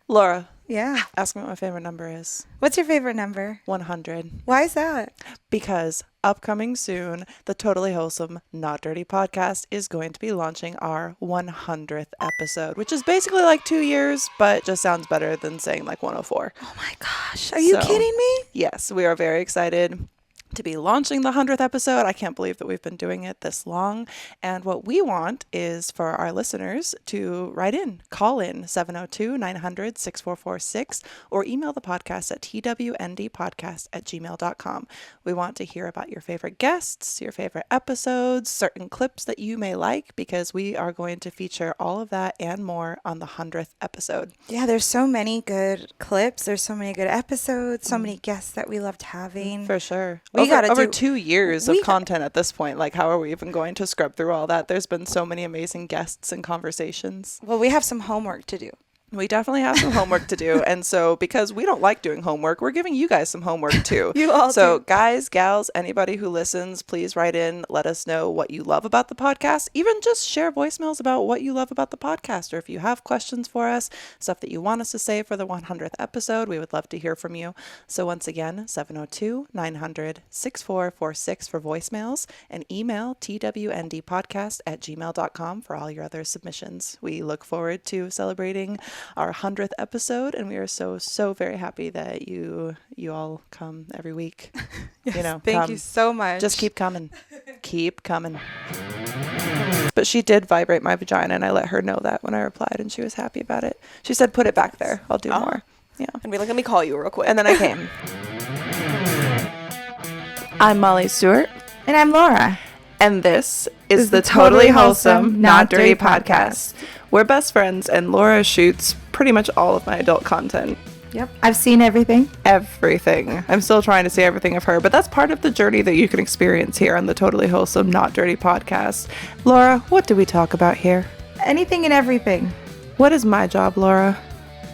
Laura, Yeah. ask me what my favorite number is. What's your favorite number? 100. Why is that? Because upcoming soon, the Totally Wholesome Not Dirty podcast is going to be launching our 100th episode, which is basically like 2 years, but just sounds better than saying like 104. Oh my gosh. Are you So, kidding me? Yes, we are very excited to be launching the 100th episode. I can't believe that we've been doing it this long. And what we want is for our listeners to write in, call in 702-900-6446, or email the podcast at twndpodcast@gmail.com. We want to hear about your favorite guests, your favorite episodes, certain clips that you may like, because we are going to feature all of that and more on the 100th episode. Yeah, there's so many good clips. There's so many good episodes, so many guests that we loved having. For sure. We gotta over do 2 years of content at this point. Like, how are we even going to scrub through all that? There's been so many amazing guests and conversations. Well, we have some homework to do. We definitely have some homework to do. And so because we don't like doing homework, we're giving you guys some homework too. You all So do. guys, gals, anybody who listens, please write in. Let us know what you love about the podcast. Even just share voicemails about what you love about the podcast. Or if you have questions for us, stuff that you want us to say for the 100th episode, we would love to hear from you. So once again, 702-900-6446 for voicemails, and email twndpodcast@gmail.com for all your other submissions. We look forward to celebrating our 100th episode, and we are so very happy that you all come every week. Yes, thank you so much. Just keep coming. Keep coming. But she did vibrate my vagina, and I let her know that when I replied, and she was happy about it. She said, put it back there. I'll do more. Yeah. And be like, let me call you real quick. And then I came. I'm Molly Stewart. And I'm Laura. And this is the Totally Wholesome Not Dirty podcast. We're best friends, and Laura shoots pretty much all of my adult content. Yep. I've seen everything. Everything. I'm still trying to see everything of her, but that's part of the journey that you can experience here on the Totally Wholesome Not Dirty podcast. Laura, what do we talk about here? Anything and everything. What is my job, Laura?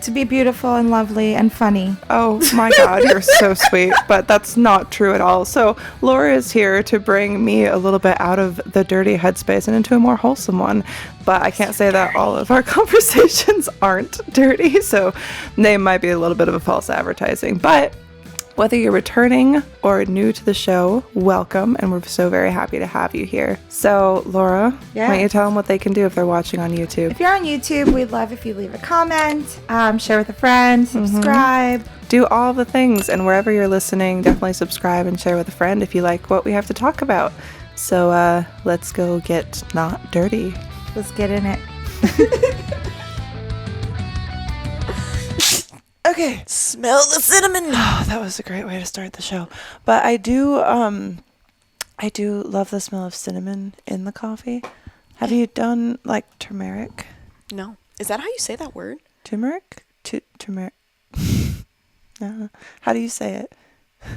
To be beautiful and lovely and funny. Oh my God, you're so sweet, but that's not true at all. So Laura is here to bring me a little bit out of the dirty headspace and into a more wholesome one. But I can't say that all of our conversations aren't dirty, so they might be a little bit of a false advertising. But whether you're returning or new to the show, welcome, and we're so very happy to have you here. So, Laura, why don't you tell them what they can do if they're watching on YouTube? If you're on YouTube, we'd love if you leave a comment, share with a friend, subscribe. Do all the things, and wherever you're listening, definitely subscribe and share with a friend if you like what we have to talk about. So, let's go get not dirty. Let's get in it. Okay. Smell the cinnamon. Oh, that was a great way to start the show. But I do love the smell of cinnamon in the coffee. Have you done like turmeric? No. Is that how you say that word? Turmeric? Turmeric. No. How do you say it?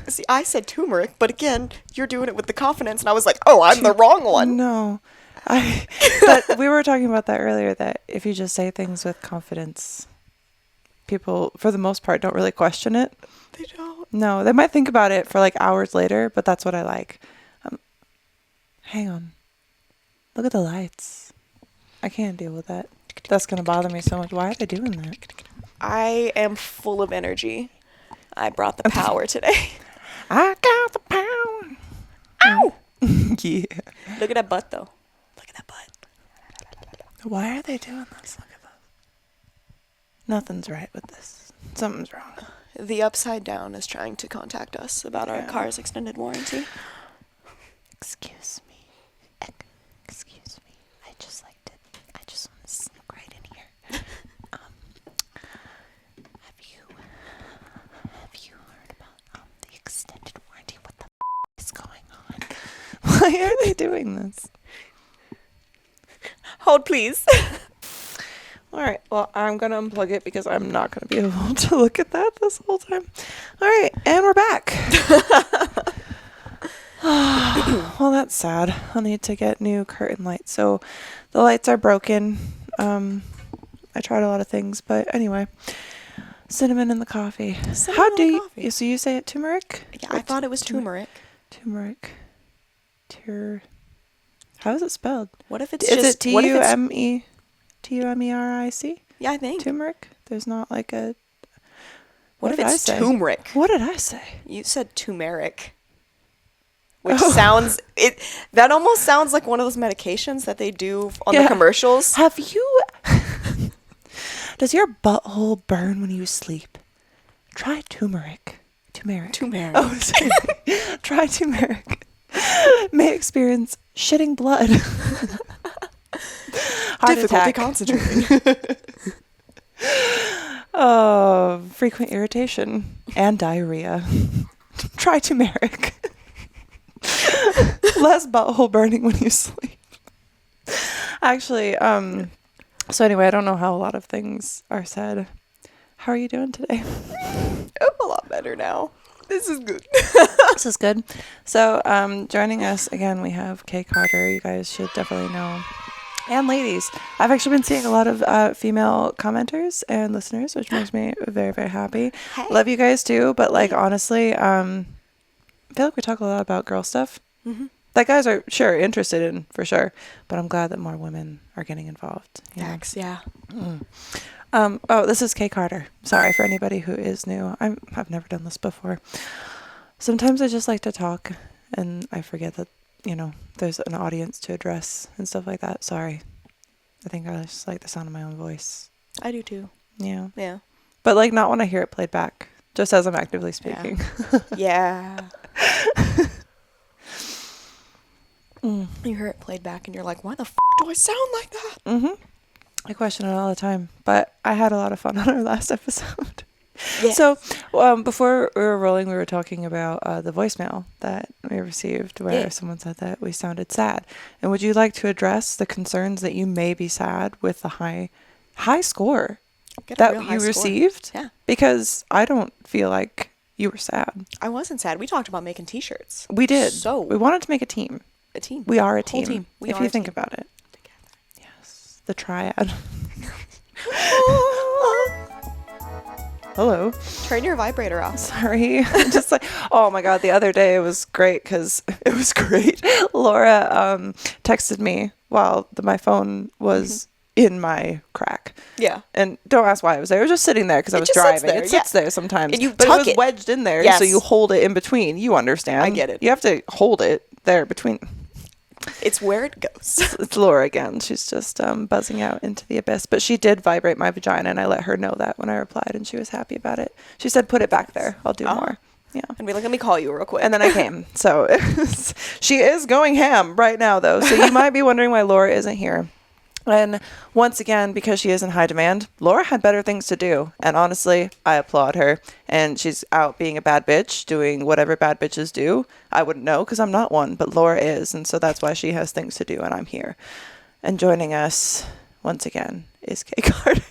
See, I said turmeric, but again, you're doing it with the confidence, and I was like, oh, I'm the wrong one. No. But we were talking about that earlier, that if you just say things with confidence, people, for the most part, don't really question it. They don't. No, they might think about it for like hours later, but that's what I like. Hang on. Look at the lights. I can't deal with that. That's going to bother me so much. Why are they doing that? I am full of energy. I brought the power today. I got the power. Ow! Yeah. Look at that butt, though. Look at that butt. Why are they doing this? Look at this. Nothing's right with this. Something's wrong. The Upside Down is trying to contact us about our car's extended warranty. Excuse me. Excuse me. I just want to sneak right in here. Have you heard about the extended warranty? What the is going on? Why are they doing this? Hold, please. All right. Well, I'm going to unplug it because I'm not going to be able to look at that this whole time. All right. And we're back. Well, that's sad. I'll need to get new curtain lights. So the lights are broken. I tried a lot of things, but anyway. Cinnamon in the coffee. How do you... So you say it turmeric? Yeah, I thought it was turmeric. Turmeric. How is it spelled? What if it's Is just... it T-U-M-E-R-I-C? Yeah, I think. Turmeric? There's not like a... What if did I it's say? turmeric? What did I say? You said turmeric. Which sounds... That almost sounds like one of those medications that they do on the commercials. Have you... Does your butthole burn when you sleep? Try turmeric. Turmeric. Oh, sorry. Try turmeric. May experience shitting blood. Heart Difficulty attack. concentrating. Frequent irritation and diarrhea. Try turmeric. Less butthole burning when you sleep. Actually, so anyway, I don't know how a lot of things are said. How are you doing today? I'm a lot better now. This is good. This is good. So, joining us again, we have Kay Carter. You guys should definitely know. And ladies. I've actually been seeing a lot of female commenters and listeners, which makes me very, very happy. Hey. Love you guys too, but like honestly, I feel like we talk a lot about girl stuff. Mm-hmm. That guys are sure interested in for sure, but I'm glad that more women are getting involved. Thanks, yeah. This is Kay Carter. Sorry for anybody who is new. I've never done this before. Sometimes I just like to talk and I forget that, there's an audience to address and stuff like that. Sorry. I think I just like the sound of my own voice. I do too. Yeah. Yeah. But like not when I hear it played back, just as I'm actively speaking. Yeah. You hear it played back and you're like, why the do I sound like that? Mm-hmm. I question it all the time, but I had a lot of fun on our last episode. Yes. So before we were rolling, we were talking about the voicemail that we received where someone said that we sounded sad. And would you like to address the concerns that you may be sad with the high score that you received? Yeah. Because I don't feel like you were sad. I wasn't sad. We talked about making t-shirts. We did. So we wanted to make a team. A team. We are a Whole team. We if are you a think team. about it. Yes. The triad. Hello. Turn your vibrator off. Sorry. Just like, oh my God, the other day it was great because it was great. Laura texted me while my phone was in my crack. Yeah. And don't ask why it was there. It was just sitting there because I was just sits driving. there, It sits there sometimes. And you but tuck it was it. wedged in there, Yes. so you hold it in between. You understand. I get it. You have to hold it there between. It's where it goes. It's Laura again. She's just buzzing out into the abyss. But she did vibrate my vagina, and I let her know that when I replied, and she was happy about it. She said, put it back there. I'll do more. Yeah. And be like, let me call you real quick. And then I came. So she is going ham right now, though. So you might be wondering why Laura isn't here. And once again, because she is in high demand, Laura had better things to do. And honestly, I applaud her. And she's out being a bad bitch, doing whatever bad bitches do. I wouldn't know because I'm not one, but Laura is. And so that's why she has things to do and I'm here. And joining us once again is Kay Carter.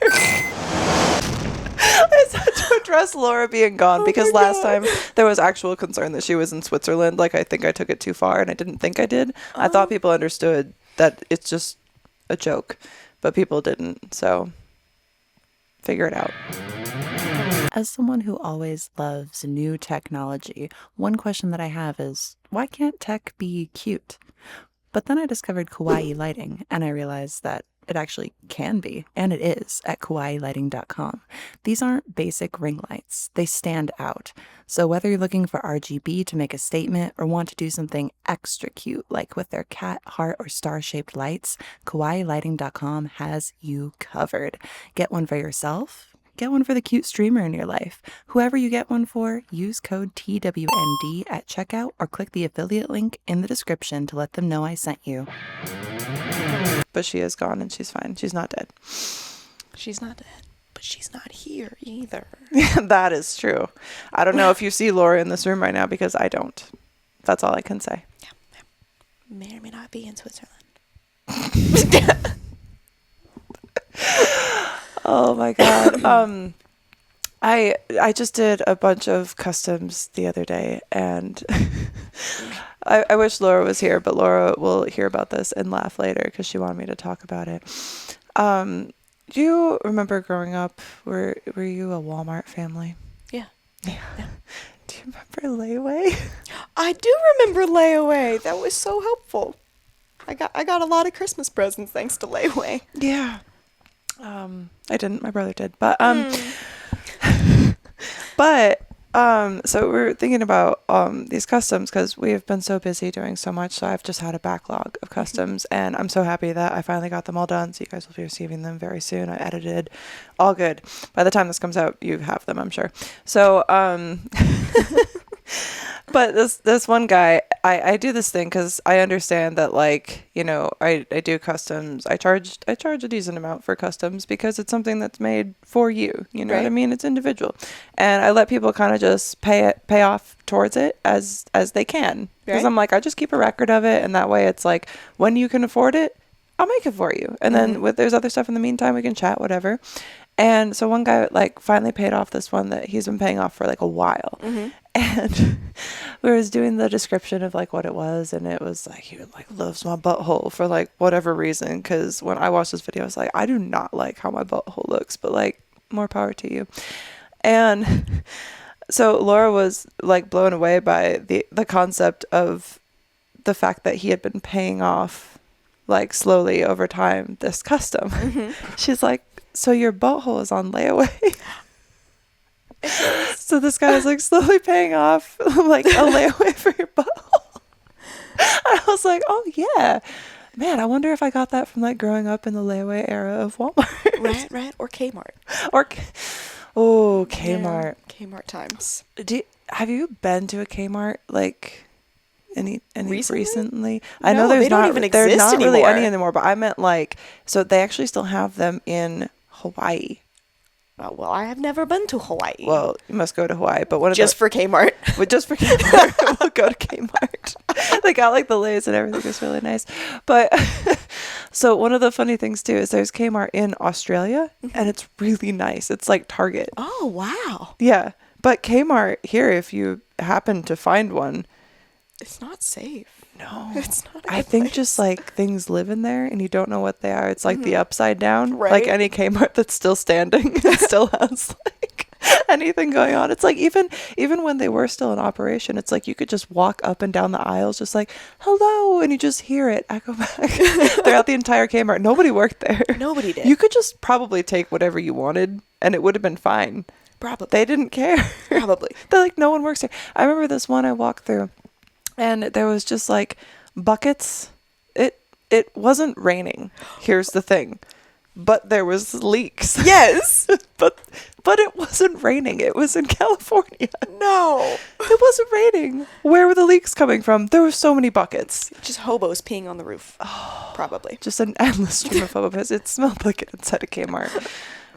I just had to address Laura being gone because last time there was actual concern that she was in Switzerland. Like, I think I took it too far and I didn't think I did. I thought people understood that it's just a joke, but people didn't, so figure it out. As someone who always loves new technology, one question that I have is, why can't tech be cute? But then I discovered kawaii lighting, and I realized that it actually can be, and it is, at kawaiilighting.com. These aren't basic ring lights. They stand out. So whether you're looking for RGB to make a statement or want to do something extra cute, like with their cat, heart, or star-shaped lights, kawaiilighting.com has you covered. Get one for yourself. Get one for the cute streamer in your life. Whoever you get one for, use code TWND at checkout or click the affiliate link in the description to let them know I sent you. But she is gone and she's fine. She's not dead. She's not dead, but she's not here either. That is true. I don't know if you see Laura in this room right now because I don't. That's all I can say. Yeah. May or may not be in Switzerland. Oh my God. I just did a bunch of customs the other day and I wish Laura was here, but Laura will hear about this and laugh later because she wanted me to talk about it. Do you remember growing up, were you a Walmart family? Yeah. Do you remember layaway? I do remember layaway. That was so helpful. I got a lot of Christmas presents thanks to layaway. Yeah. I didn't. My brother did. But but so we're thinking about these customs because we have been so busy doing so much. So I've just had a backlog of customs, and I'm so happy that I finally got them all done. So you guys will be receiving them very soon. I edited, all good. By the time this comes out, you have them, I'm sure. So but this one guy, I do this thing because I understand that, like, you know, I do customs. I charge a decent amount for customs because it's something that's made for you. You know what I mean? It's individual, and I let people kind of just pay off towards it as they can, because I'm like, I just keep a record of it, and that way it's like when you can afford it, I'll make it for you, and then there's other stuff in the meantime, we can chat, whatever. And so one guy like finally paid off this one that he's been paying off for like a while. And we was doing the description of like what it was, and it was like he like loves my butthole for like whatever reason, because when I watched this video I was like, I do not like how my butthole looks, but like more power to you. And so Laura was like blown away by the concept of the fact that he had been paying off like slowly over time this custom. She's like, so your butthole is on layaway. So this guy is like slowly paying off like a layaway for your butthole. And I was like, oh yeah, man, I wonder if I got that from like growing up in the layaway era of Walmart. Right, or Kmart. Or Kmart. Yeah, Kmart times. Have you been to a Kmart like any recently? I No, know there's they don't not even there's exist not really anymore. any anymore, but I meant like, so they actually still have them in Hawaii. Well, I have never been to Hawaii. Well, you must go to Hawaii, but just for Kmart. But just for Kmart, we'll go to Kmart. They got like the lays and everything. It's really nice. But so one of the funny things too is there's Kmart in Australia, and it's really nice. It's like Target. Oh, wow. Yeah, but Kmart here, if you happen to find one, It's not safe. no, It's not. I think just like things live in there and you don't know what they are. It's like the upside down, Right. like any Kmart that's still standing and still has like anything going on. It's like even when they were still in operation, it's like you could just walk up and down the aisles just like, hello, and you just hear it echo back throughout the entire Kmart. Nobody worked there. Nobody did. You could just probably take whatever you wanted and it would have been fine. Probably. They didn't care. Probably. They're like, no one works here. I remember this one I walked through, and there was just like buckets. It wasn't raining. Here's the thing. But there was leaks. Yes. but it wasn't raining. It was in California. No. It wasn't raining. Where were the leaks coming from? There were so many buckets. Just hobos peeing on the roof. Probably. Just an endless stream of phobos. It smelled like it inside a Kmart.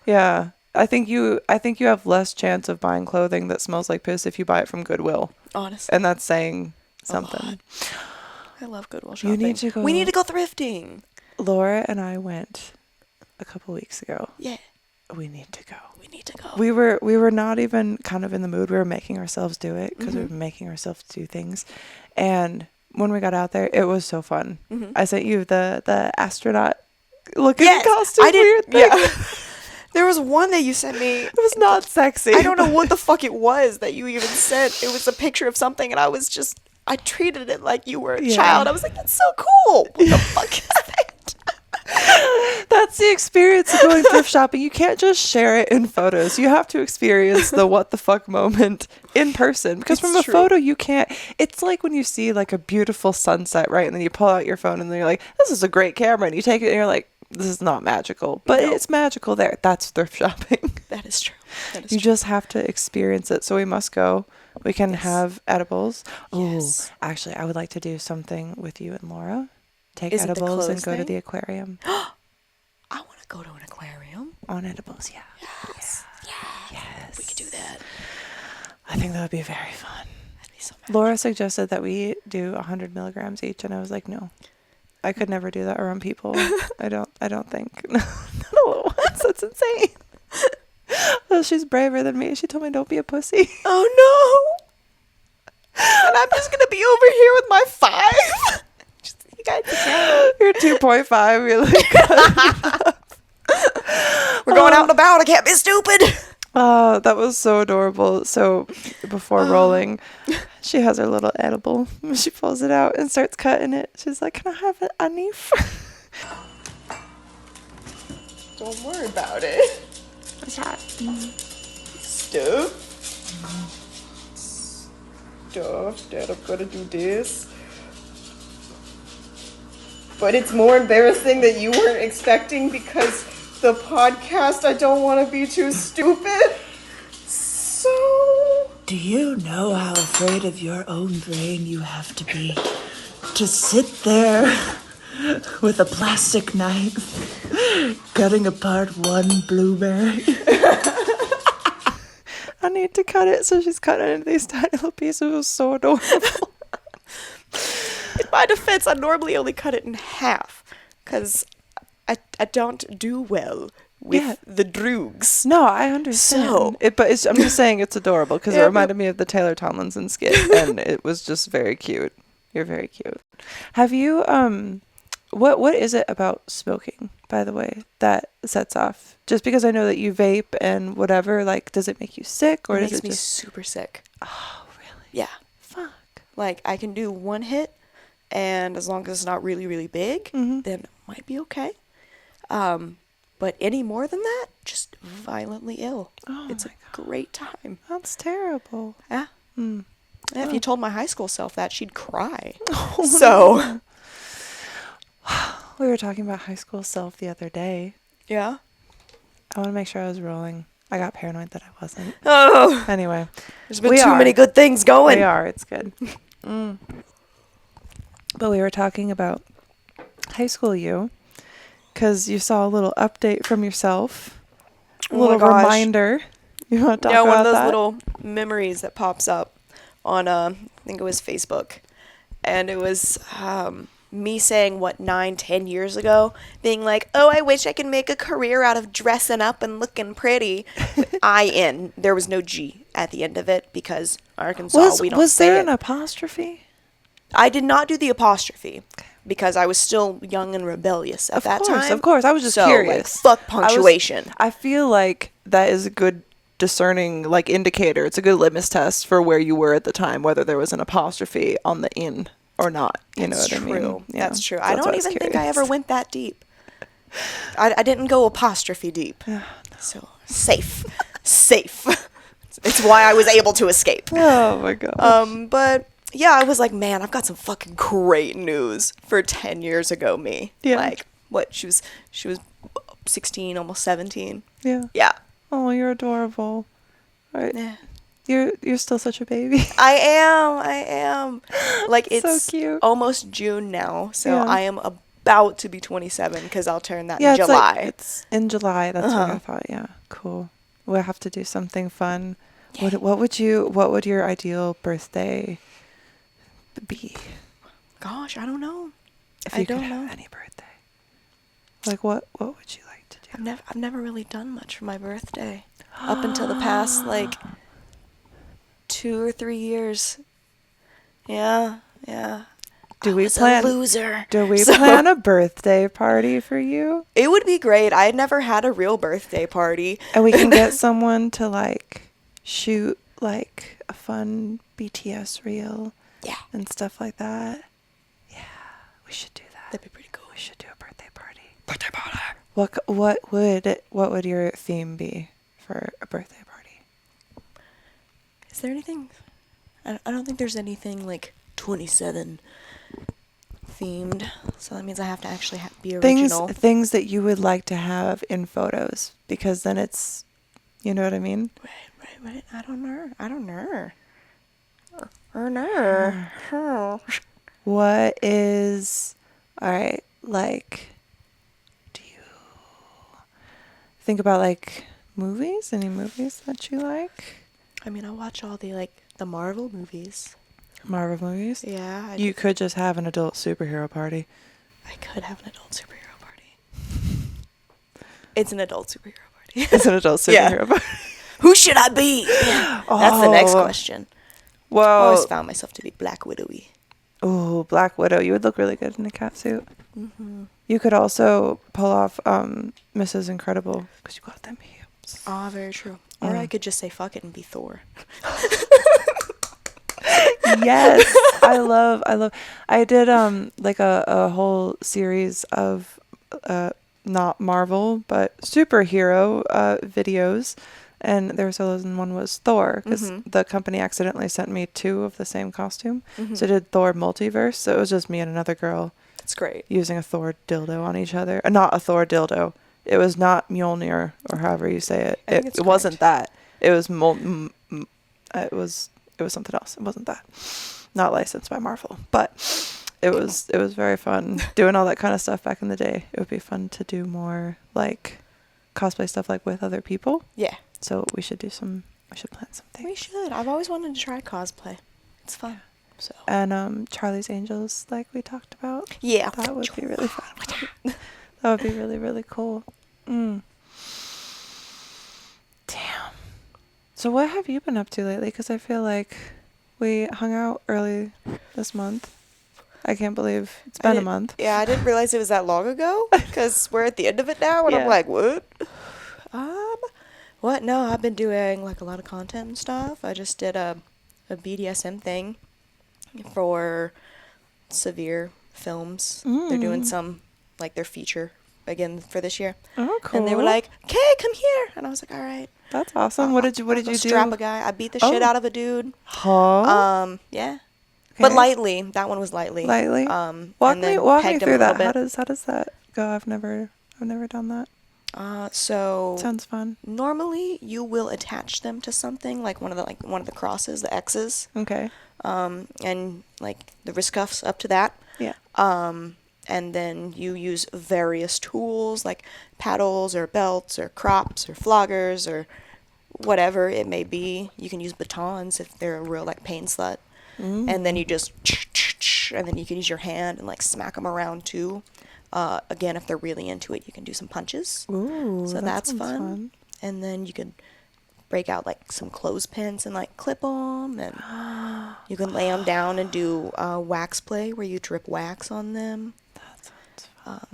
Yeah. I think you have less chance of buying clothing that smells like piss if you buy it from Goodwill. Honestly. And that's saying something. I love Goodwill shopping. You need to go. We need to go thrifting. Laura and I went a couple weeks ago. Yeah. We need to go. We need to go. We were not even kind of in the mood. We were making ourselves do it because we were making ourselves do things. And when we got out there, it was so fun. I sent you the astronaut looking costume. I did. Weird thing. Yeah. There was one that you sent me. It was not sexy. I don't know what the fuck it was that you even sent. It was a picture of something, and I treated it like you were a child. I was like, that's so cool. What the fuck is that? That's the experience of going thrift shopping. You can't just share it in photos. You have to experience the what the fuck moment in person. Because from a photo, you can't. It's like when you see like a beautiful sunset, right? And then you pull out your phone and then you're like, this is a great camera. And you take it and you're like, this is not magical. But it's magical there. That's thrift shopping. That is true. You just have to experience it. So we must go. We can have edibles. Yes. Oh, actually, I would like to do something with you and Laura. Take Is it the edibles and clothes go to thing? the aquarium. I want to go to an aquarium. On edibles, yeah. Yes. Yes. We could do that. I think that would be very fun. That'd be so magical. Laura suggested that we do 100 milligrams each, and I was like, no. I could never do that around people. I don't think. Not a little ones. That's insane. Well, she's braver than me. She told me don't be a pussy. Oh no. And I'm just gonna be over here with my 5. You guys can. You're 2.5. You're like, We're going out and about. I can't be stupid. oh, that was so adorable. So before rolling, she has her little edible. She pulls it out and starts cutting it. She's like, can I have a knife? Don't worry about it. What's that? Stuff that I'm gonna do this. But it's more embarrassing that you weren't expecting because the podcast, I don't want to be too stupid. So... Do you know how afraid of your own brain you have to be to sit there with a plastic knife cutting apart one blueberry? I need to cut it. So she's cutting it into these tiny little pieces. It was so adorable. In my defense, I normally only cut it in half because I don't do well with the droogs. No, I understand. So- I'm just saying it's adorable because it Yeah, reminded me of the Taylor Tomlinson skit, and it was just very cute. You're very cute. Have you what is it about smoking, by the way, that sets off? Just because I know that you vape and whatever, like, does it make you sick or It does makes it me just super sick. Oh, really? Yeah. Fuck. Like, I can do one hit, and as long as it's not really, really big, then it might be okay. But any more than that, just violently ill. Oh It's a my great time. That's terrible. Yeah. Mm. Yeah, if you told my high school self that, she'd cry. Oh, So, we were talking about high school self the other day. yeah. I want to make sure I was rolling. I got paranoid that I wasn't. Oh, Anyway, there's been We too are. many good things going. we are. It's good. But we were talking about high school you, because you saw a little update from yourself. A Oh my little gosh. reminder. You want to talk Yeah, about one of those that? little memories that pops up on, I think it was Facebook. And it was me saying, 9-10 years ago, being like, oh, I wish I could make a career out of dressing up and looking pretty. I-N. There was no G at the end of it because Arkansas, we don't was say there it. an apostrophe? I did not do the apostrophe because I was still young and rebellious at that time. Of course. I was just So, curious. like, fuck punctuation. I feel like that is a good discerning, like, indicator. It's a good litmus test for where you were at the time, whether there was an apostrophe on the in or not. You know That's what I mean? true. Yeah. That's true. So I that's don't why was even think I curious. ever went that deep. I didn't go apostrophe deep. So safe. Safe. It's why I was able to escape. Oh my god. But yeah, I was like, man, I've got some fucking great news for 10 years ago me. Yeah. Like, what? She was 16, almost 17. Yeah. Yeah. Oh, you're adorable. Right. Yeah. You're still such a baby. I am. Like, So it's cute. almost June now, so Yeah. I am about to be 27 because I'll turn that Yeah, in it's July. like it's in July. That's what I thought. Yeah, cool. We'll have to do something fun. What would your ideal birthday be? Gosh, I don't know. If I you could don't have know. any birthday. Like what would you like to do? I've never really done much for my birthday up until the past like 2 or 3 years. Yeah. Do I we was plan a loser? Do we So- plan a birthday party for you? It would be great. I had never had a real birthday party. And we can get someone to like shoot like a fun BTS reel Yeah, and stuff like that. Yeah, we should do that. that'd be pretty cool. We should do a birthday party. Birthday party. What would your theme be for a birthday party? Is there anything? I don't think there's anything like 27 themed. So that means I have to actually be original. Things that you would like to have in photos, because then it's, you know what I mean? Right. I don't know. Or no. What is, all right, like, do you think about like movies? Any movies that you like? I mean, I watch all the Marvel movies. Marvel movies? Yeah. You could just have an adult superhero party. I could have an adult superhero party. It's an adult superhero party. It's an adult Yeah. superhero party. Who should I be? That's the next question. I always Well, found myself to be Black Widowy. oh, Black Widow. You would look really good in a cat suit. You could also pull off Mrs. Incredible, because you got them hips. Ah, very true. Or I could just say fuck it and be Thor. Yes, I love. I did like a whole series of not Marvel, but superhero videos. And there were solos, and one was Thor, because the company accidentally sent me 2 of the same costume. So I did Thor Multiverse. So it was just me and another girl. That's great. Using a Thor dildo on each other. Not a Thor dildo. It was not Mjolnir, or however you say it. It wasn't that. It was it was something else. It wasn't that. Not licensed by Marvel, but it was very fun doing all that kind of stuff back in the day. It would be fun to do more like cosplay stuff like with other people. Yeah. So we should plan something. We should. I've always wanted to try cosplay. It's fun. So. And Charlie's Angels, like we talked about. Yeah. That would be really fun. That would be really, really cool. Damn. So what have you been up to lately? Because I feel like we hung out early this month. I can't believe it's been a month. Yeah, I didn't realize it was that long ago because we're at the end of it now, and I'm like, what? What? No, I've been doing like a lot of content and stuff. I just did a BDSM thing for Severe Films. They're doing some like their feature again for this year. Oh, cool. And they were like, "Okay, come here," and I was like, "All right." That's awesome. What did you do? Strap a guy. I beat the shit out of a dude. Huh? Yeah. Okay. But lightly. That one was lightly. Lightly. Walk me through that. How does that go? I've never done that. So sounds fun. Normally, you will attach them to something like one of the crosses, the X's. Okay. And like the wrist cuffs up to that. Yeah. And then you use various tools like paddles or belts or crops or floggers or whatever it may be. You can use batons if they're a real like pain slut. And then you just, and then you can use your hand and like smack them around too. Again, if they're really into it, you can do some punches. Ooh, so that's fun. And then you could break out like some clothespins and like clip them, and you can lay them down and do wax play where you drip wax on them. That sounds fun.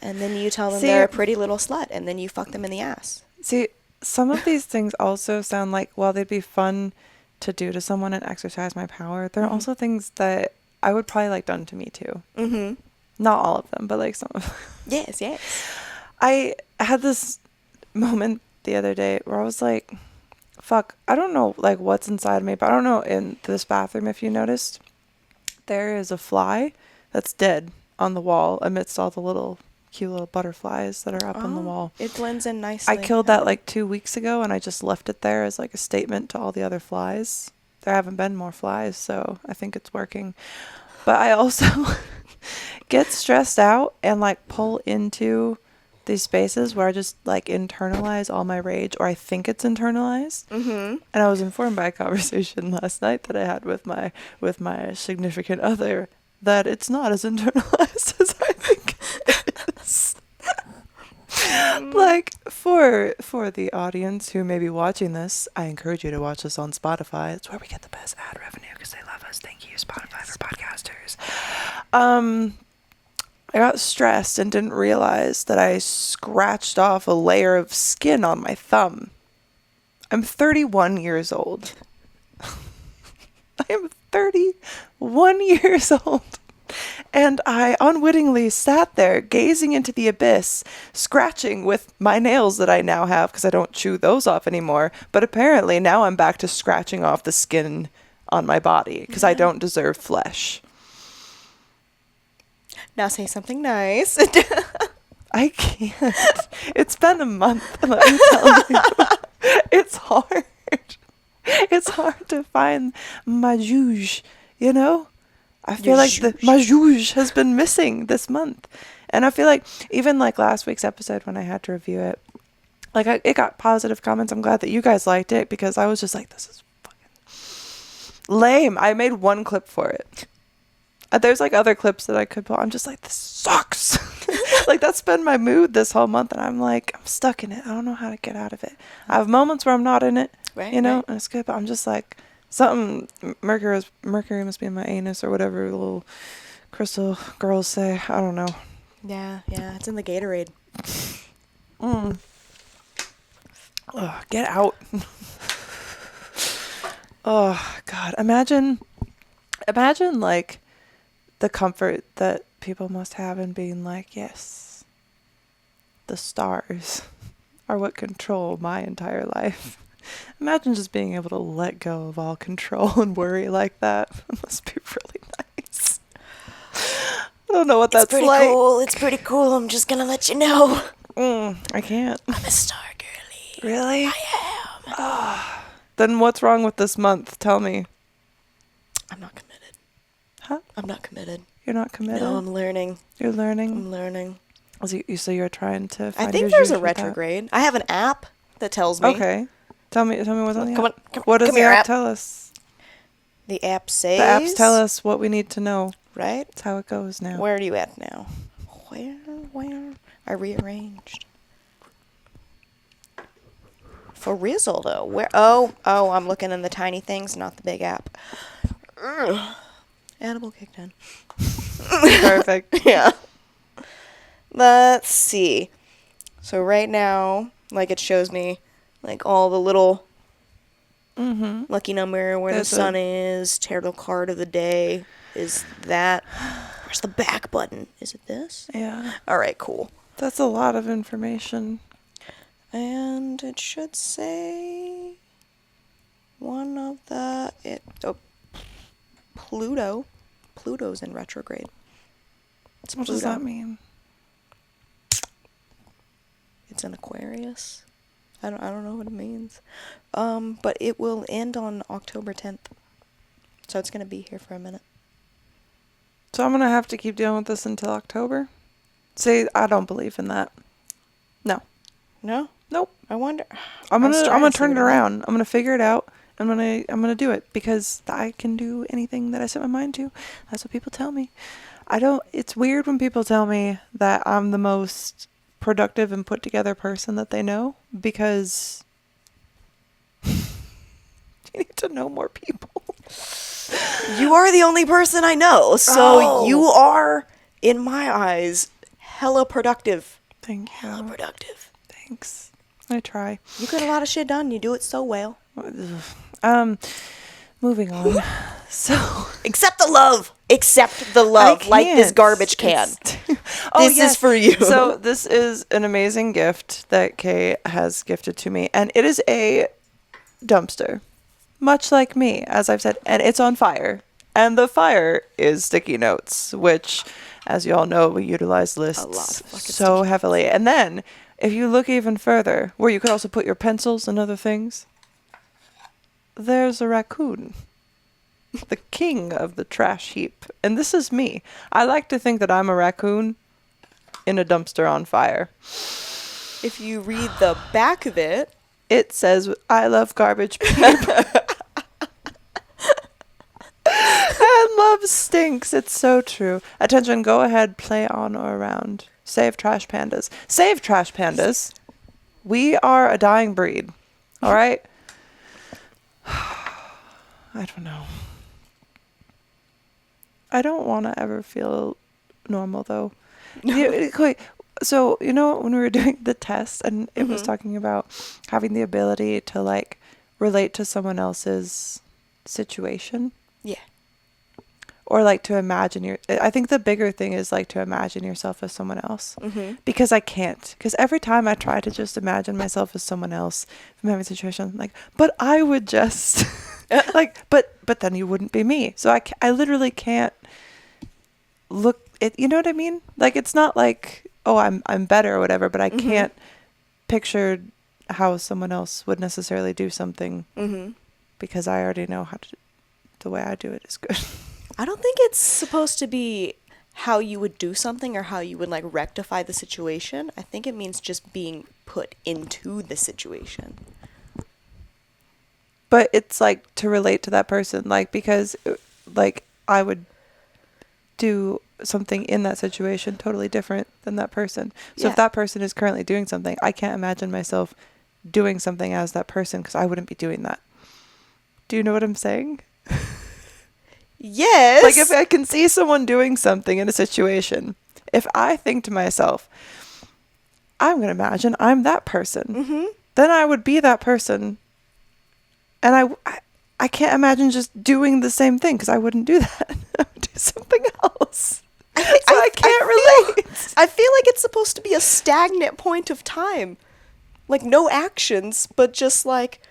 And then you tell them they're a pretty little slut, and then you fuck them in the ass. See, some of these things also sound like, well, they'd be fun to do to someone and exercise my power. There are also things that I would probably like done to me too. Not all of them, but like some of them. Yes. I had this moment the other day where I was like, fuck, I don't know like what's inside me, but I don't know, in this bathroom, if you noticed, there is a fly that's dead on the wall amidst all the cute little butterflies that are up on the wall. It blends in nicely. I killed that like 2 weeks ago, and I just left it there as like a statement to all the other flies. There haven't been more flies, so I think it's working. But I also get stressed out and like pull into these spaces where I just like internalize all my rage, or I think it's internalized. And I was informed by a conversation last night that I had with my significant other that it's not as internalized as I think it is. Like for the audience who may be watching this, I encourage you to watch this on Spotify. It's where we get the best ad revenue because they love us. Thank you, Spotify, for podcasters. I got stressed and didn't realize that I scratched off a layer of skin on my thumb. I'm 31 years old. I am 31 years old. And I unwittingly sat there gazing into the abyss, scratching with my nails that I now have because I don't chew those off anymore. But apparently now I'm back to scratching off the skin on my body because I don't deserve flesh. Now say something nice. I can't. It's been a month, let me tell you. It's hard. It's hard to find my juge, you know? I feel like my juge has been missing this month. And I feel like even like last week's episode when I had to review it, like it got positive comments. I'm glad that you guys liked it because I was just like, this is fucking lame. I made one clip for it. There's like other clips that I could put. I'm just like, this sucks. Like that's been my mood this whole month, and I'm like, I'm stuck in it. I don't know how to get out of it. I have moments where I'm not in it, you know, and it's good, but I'm just like, something, Mercury must be in my anus or whatever little crystal girls say. I don't know. Yeah, it's in the Gatorade. Ugh, get out. Oh God, imagine like the comfort that people must have in being like, yes, the stars are what control my entire life. Imagine just being able to let go of all control and worry like that. It must be really nice. I don't know what that's like. Cool. It's pretty cool. I'm just gonna let you know. I can't. I'm a star girly. Really? I am. Then what's wrong with this month? Tell me. I'm not committed. Huh? I'm not committed. You're not committed? No, I'm learning. You're learning? I'm learning. So you're trying to find I think your there's juice a with that? retrograde. I have an app that tells me. Okay. Tell me what's on the Come app. on, What does come the here, app app. tell us? The app says. The apps tell us what we need to know. Right? That's how it goes now. Where are you at now? Where? I rearranged. For Rizzle, though. Where? Oh, I'm looking in the tiny things, not the big app. Ugh. Edible kicked in. Perfect. Yeah. Let's see. So right now, like it shows me, like all the little lucky number, where There's the sun is, tarot card of the day is that. Where's the back button? Is it this? Yeah. All right, cool. That's a lot of information. And it should say one of the Pluto. Pluto's in retrograde. It's What does that mean? It's an Aquarius. I don't know what it means. But it will end on October 10th. So it's going to be here for a minute. So I'm going to have to keep dealing with this until October? See, I don't believe in that. No. No? Nope. I wonder. I'm gonna starting to turn see it what around. I'm gonna figure it out. I'm gonna do it because I can do anything that I set my mind to. That's what people tell me. It's weird when people tell me that I'm the most productive and put together person that they know, because you need to know more people. You are the only person I know. So Oh. you are, in my eyes, hella productive. Thank you. Hella productive. Thanks. I try. You get a lot of shit done. You do it so well. Moving on. So Except the love. Except the love. Like this can't. garbage can. Oh, This is for you. So this is an amazing gift that Kay has gifted to me, and it is a dumpster, much like me, as I've said, and it's on fire. And the fire is sticky notes, which, as you all know, we utilize lists so heavily. And then, if you look even further, where you could also put your pencils and other things, there's a raccoon. The king of the trash heap. And this is me. I like to think that I'm a raccoon in a dumpster on fire. If you read the back of it, It says, I love garbage paper. And love stinks. It's so true. Attention, go ahead, play on or around. Save trash pandas. Save trash pandas. We are a dying breed. All right? I don't know. I don't want to ever feel normal, though. So, you know, when we were doing the test and it was talking about having the ability to, like, relate to someone else's situation. yeah. Or, like, to imagine I think the bigger thing is, like, to imagine yourself as someone else. Because I can't. Because every time I try to just imagine myself as someone else from having a situation, I'm like, but I would just... like, but then you wouldn't be me. So I literally can't look it. You know what I mean? Like, it's not like, oh, I'm better or whatever, but I can't picture how someone else would necessarily do something because I already know how to. The way I do it is good. I don't think it's supposed to be how you would do something or how you would, like, rectify the situation. I think it means just being put into the situation. But it's like to relate to that person, like, because like I would do something in that situation totally different than that person. So if that person is currently doing something, I can't imagine myself doing something as that person because I wouldn't be doing that. Do you know what I'm saying? Yes. Like, if I can see someone doing something in a situation, if I think to myself, I'm going to imagine I'm that person, then I would be that person. And I can't imagine just doing the same thing because I wouldn't do that. I would do something else. I can't relate. I feel like it's supposed to be a stagnant point of time. Like, no actions, but just like,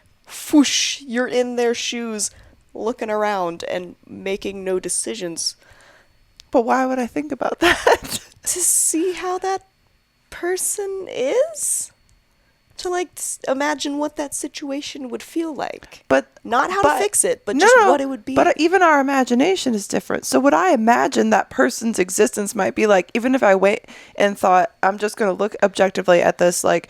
whoosh, you're in their shoes, looking around and making no decisions. But why would I think about that? To see how that person is? To, like, imagine what that situation would feel like. But not how to fix it, but just what it would be. But even our imagination is different. So what I imagine that person's existence might be like, even if I wait and thought, I'm just going to look objectively at this, like,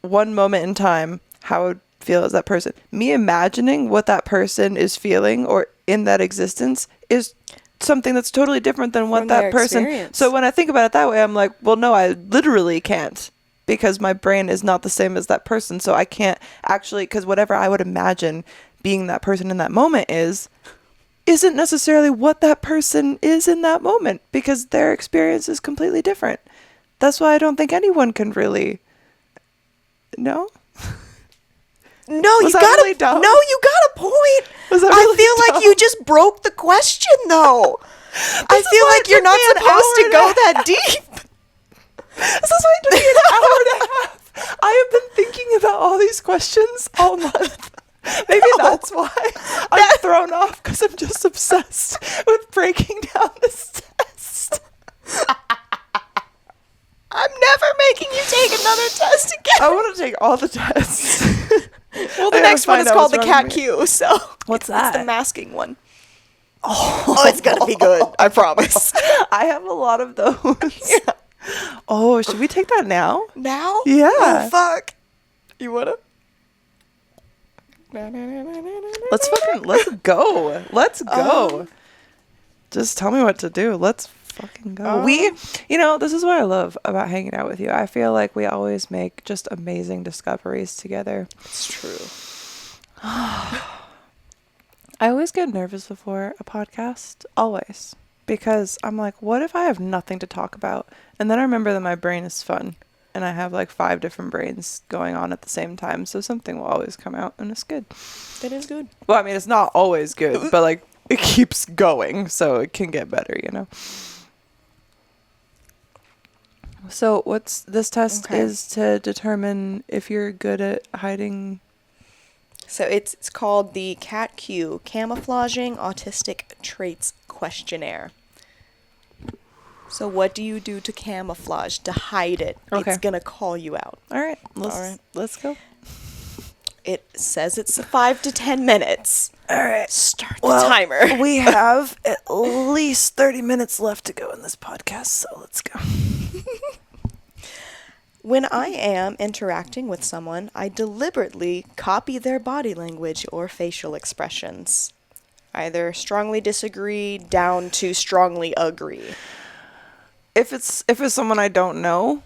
one moment in time, how I would feel as that person. Me imagining what that person is feeling or in that existence is something that's totally different than what that person. Experience. So when I think about it that way, I'm like, well, no, I literally can't. Because my brain is not the same as that person. So I can't actually, because whatever I would imagine being that person in that moment isn't necessarily what that person is in that moment, because their experience is completely different. That's why I don't think anyone can really. No? No, Was you that got really dumb? No, you got a point. Was that I really feel like dumb? you just broke the question, though. I is feel why like it you're took not me an supposed to hour go and a that deep. This is why it took me an hour and a half. I have been thinking about all these questions all month. Maybe that's why I'm thrown off, because I'm just obsessed with breaking down this test. I'm never making you take another test again. I want to take all the tests. Well, the I gotta next one find is out called the what's wrong Cat with me. Q, so What's it's the that? masking one. Oh, it's gonna be good. I promise. I have a lot of those. Oh, should we take that now? Now? Yeah. Oh, fuck. You wanna? Let's go. Let's go. Just tell me what to do. Let's fucking go. This is what I love about hanging out with you. I feel like we always make just amazing discoveries together. It's true. I always get nervous before a podcast. Always. Because I'm like, what if I have nothing to talk about? And then I remember that my brain is fun. And I have like 5 different brains going on at the same time. So something will always come out and it's good. That is good. Well, I mean, it's not always good, but like it keeps going. So it can get better, you know? So what's this test is to determine if you're good at hiding. So it's called the Cat Q, Camouflaging Autistic Traits Questionnaire. So what do you do to camouflage, to hide it? Okay. It's gonna call you out. All right, let's go. It says it's 5 to 10 minutes. All right. Start the timer. We have at least 30 minutes left to go in this podcast, so let's go. When I am interacting with someone, I deliberately copy their body language or facial expressions. Either strongly disagree down to strongly agree. If it's someone I don't know,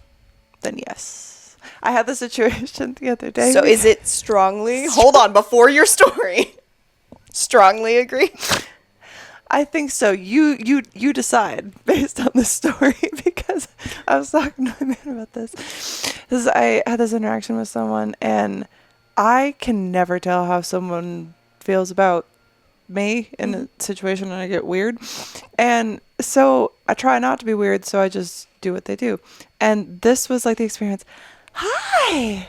then yes. I had the situation the other day. So is it strongly? Hold on, before your story. Strongly agree? I think so. You decide based on the story, because I was talking to my man about this. Because I had this interaction with someone, and I can never tell how someone feels about me in a situation, and I get weird. And so I try not to be weird, so I just do what they do. And this was like the experience. Hi.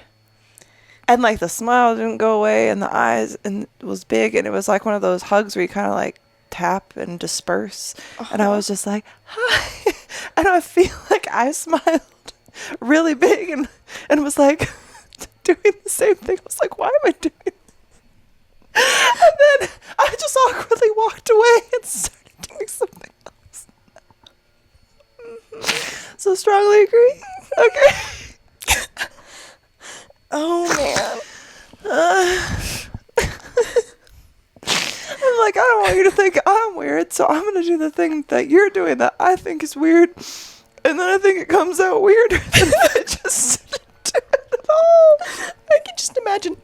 And like the smile didn't go away, and the eyes, and it was big, and it was like one of those hugs where you kind of like tap and disperse. And I was just like, hi. And I feel like I smiled really big and was like doing the same thing. I was like, why am I doing this? And then I just awkwardly walked away and started doing something else. So strongly agree? Okay. Oh, man. I'm like, I don't want you to think I'm weird, so I'm going to do the thing that you're doing that I think is weird. And then I think it comes out weirder than if I just didn't do it at all. I can just imagine.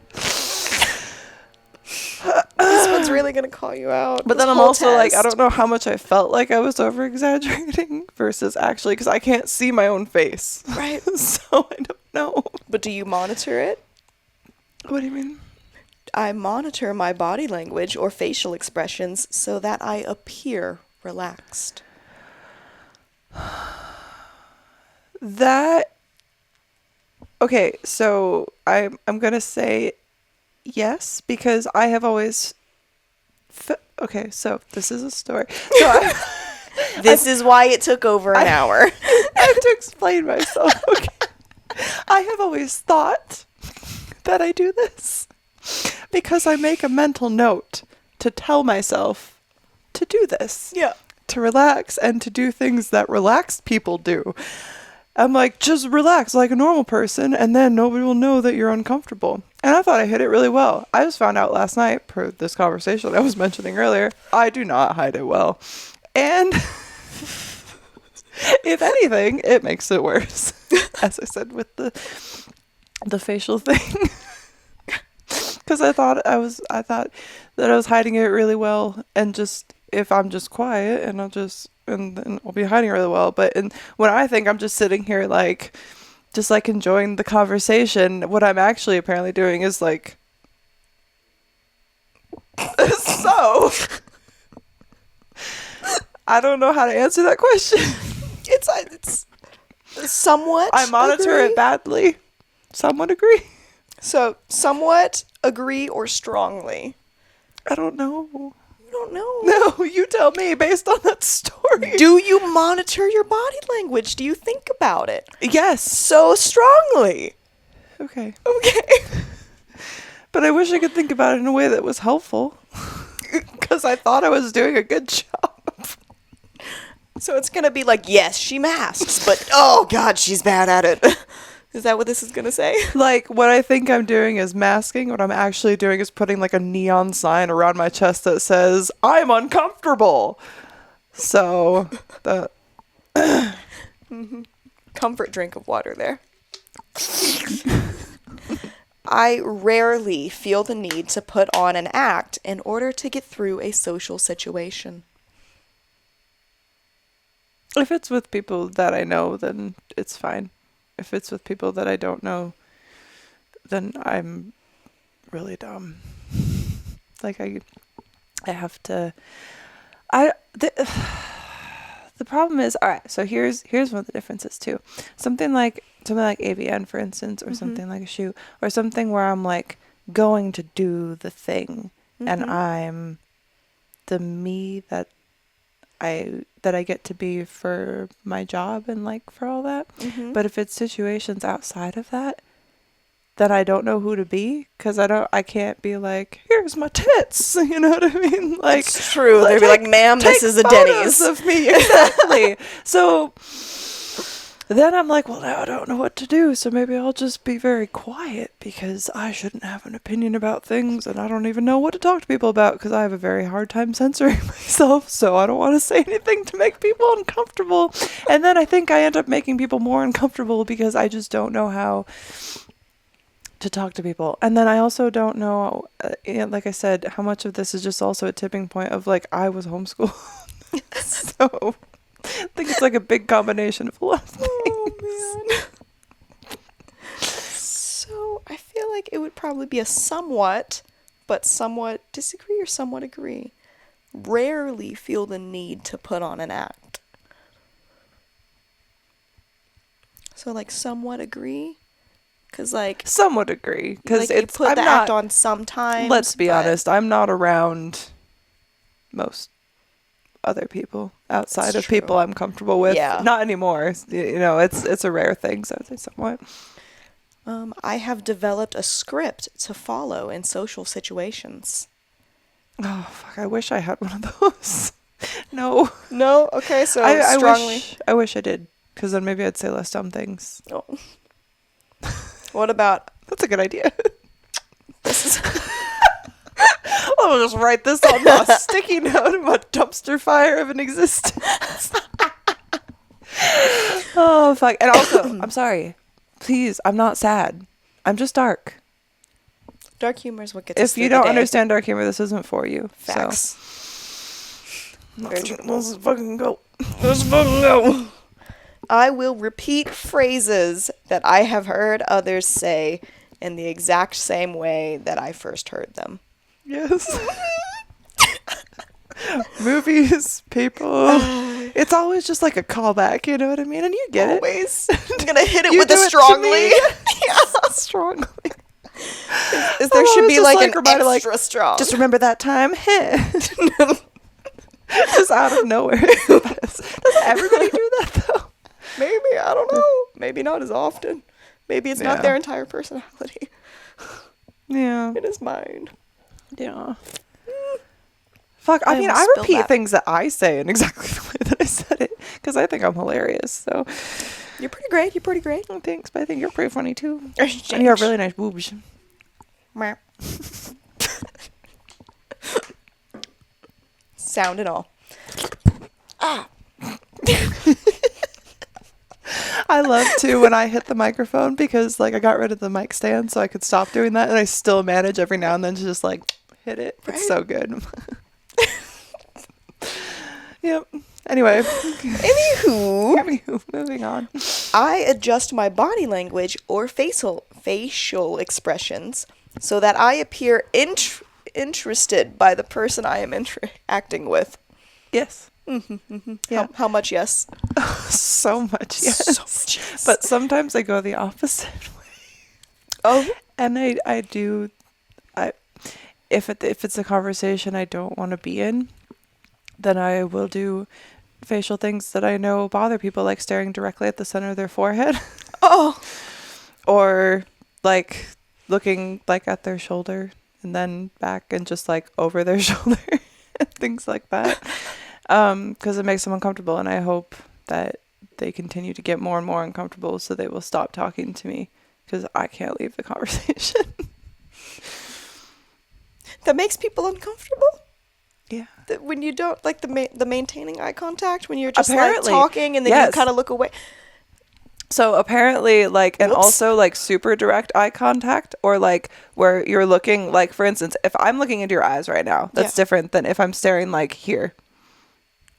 This one's really going to call you out. But then I'm also like, I don't know how much I felt like I was over-exaggerating versus actually, because I can't see my own face. Right. So I don't know. But do you monitor it? What do you mean? I monitor my body language or facial expressions so that I appear relaxed. That okay, so I'm gonna say yes because I have always. Okay, so this is a story. So This is why it took over an hour. I have to explain myself. Okay, I have always thought that I do this because I make a mental note to tell myself to do this. Yeah. To relax and to do things that relaxed people do. I'm like, just relax like a normal person and then nobody will know that you're uncomfortable. And I thought I hid it really well. I just found out last night, per this conversation I was mentioning earlier, I do not hide it well. And if anything, it makes it worse. As I said with the facial thing. Because I thought that I was hiding it really well, and just if I'm just quiet and then I'll be hiding it really well. But when I think I'm just sitting here like just like enjoying the conversation, what I'm actually apparently doing is like so I don't know how to answer that question. It's somewhat. I monitor agree. it badly. Somewhat agree. So somewhat agree or strongly. I don't know. You don't know. No, you tell me based on that story. Do you monitor your body language? Do you think about it Yes. so strongly? Okay. Okay. But I wish I could think about it in a way that was helpful. Because I thought I was doing a good job. So it's gonna be like, yes, she masks, but oh god, she's bad at it. Is that what this is gonna say? Like, what I think I'm doing is masking. What I'm actually doing is putting like a neon sign around my chest that says, I'm uncomfortable. So, the Comfort drink of water there. I rarely feel the need to put on an act in order to get through a social situation. if it's with people that I know, then it's fine. If it's with people that I don't know, then I'm really dumb. Like I have to. The problem is, all right. So here's one of the differences too. Something like AVN, for instance, or something like a shoot, or something where I'm like going to do the thing, and I'm the me that I get to be for my job and like for all that. But if it's situations outside of that, then I don't know who to be, because I can't be like, here's my tits, you know what I mean? Like, It's true. They'd be like, ma'am, this is a Denny's. of me, exactly. So then I'm like, well, now I don't know what to do, so maybe I'll just be very quiet, because I shouldn't have an opinion about things, and I don't even know what to talk to people about, because I have a very hard time censoring myself, so I don't want to say anything to make people uncomfortable. And then I think I end up making people more uncomfortable, because I just don't know how to talk to people. And then I also don't know, like I said, how much of this is just also a tipping point of like, I was homeschooled. So I think it's like a big combination of a lot of things. Oh, man. So I feel like it would probably be a somewhat disagree or somewhat agree. Rarely feel the need to put on an act. So like somewhat agree. Because like Somewhat agree, because like you put the act on sometimes. Let's be honest, I'm not around most other people outside of true. people I'm comfortable with. Yeah. Not anymore. You know, it's a rare thing, so I would say somewhat. I have developed a script to follow in social situations. Oh fuck! I wish I had one of those. No. No, okay, so I strongly. I wish I did, because then maybe I'd say less dumb things. Oh. What about That's a good idea. this? Is I'll just write this on a sticky note of a dumpster fire of an existence. Oh fuck! And also, I'm sorry. Please, I'm not sad. I'm just dark. Dark humor is what gets us If through you the don't day. understand dark humor, this isn't for you. Facts. So. Let's fucking go. Let's fucking go. I will repeat phrases that I have heard others say in the exact same way that I first heard them. Yes. Movies, people, It's always just like a callback, you know what I mean? And you get Always. I'm gonna hit it You with do a it to strongly. me. Yeah. Strongly. Is there should always be just, like like, an reminded, extra strong. Just remember that time hit. Just out of nowhere. Does everybody do that though? Maybe, I don't know. Maybe not as often. Maybe it's not Yeah. their entire personality. Yeah. It is mine. Yeah. Fuck, I mean, almost I spilled repeat that. things that I say in exactly the way that I said it because I think I'm hilarious. So, You're pretty great. You're pretty great. oh, thanks, but I think you're pretty funny too. Change. And you have really nice boobs. Sound and all. I love too when I hit the microphone because like I got rid of the mic stand so I could stop doing that, and I still manage every now and then to just like hit it. Right. It's so good. Yep. Anyway. Anywho, moving on. I adjust my body language or facial expressions so that I appear interested by the person I am interacting with. Yes. Yeah. How much yes? So much, yes. So much yes. But sometimes I go the opposite way. Oh, And I do, if it's a conversation I don't want to be in, then I will do facial things that I know bother people, like staring directly at the center of their forehead. oh. Or like looking like at their shoulder and then back and just like over their shoulder. Things like that. Because it makes them uncomfortable, and I hope that they continue to get more and more uncomfortable so they will stop talking to me because I can't leave the conversation. That makes people uncomfortable? Yeah. That when you don't like the maintaining eye contact, when you're just Apparently, like talking and then yes. you kind of look away. So apparently, like, and Whoops. also like super direct eye contact, or like where you're looking, like, for instance, if I'm looking into your eyes right now, that's Yeah. different than if I'm staring like here.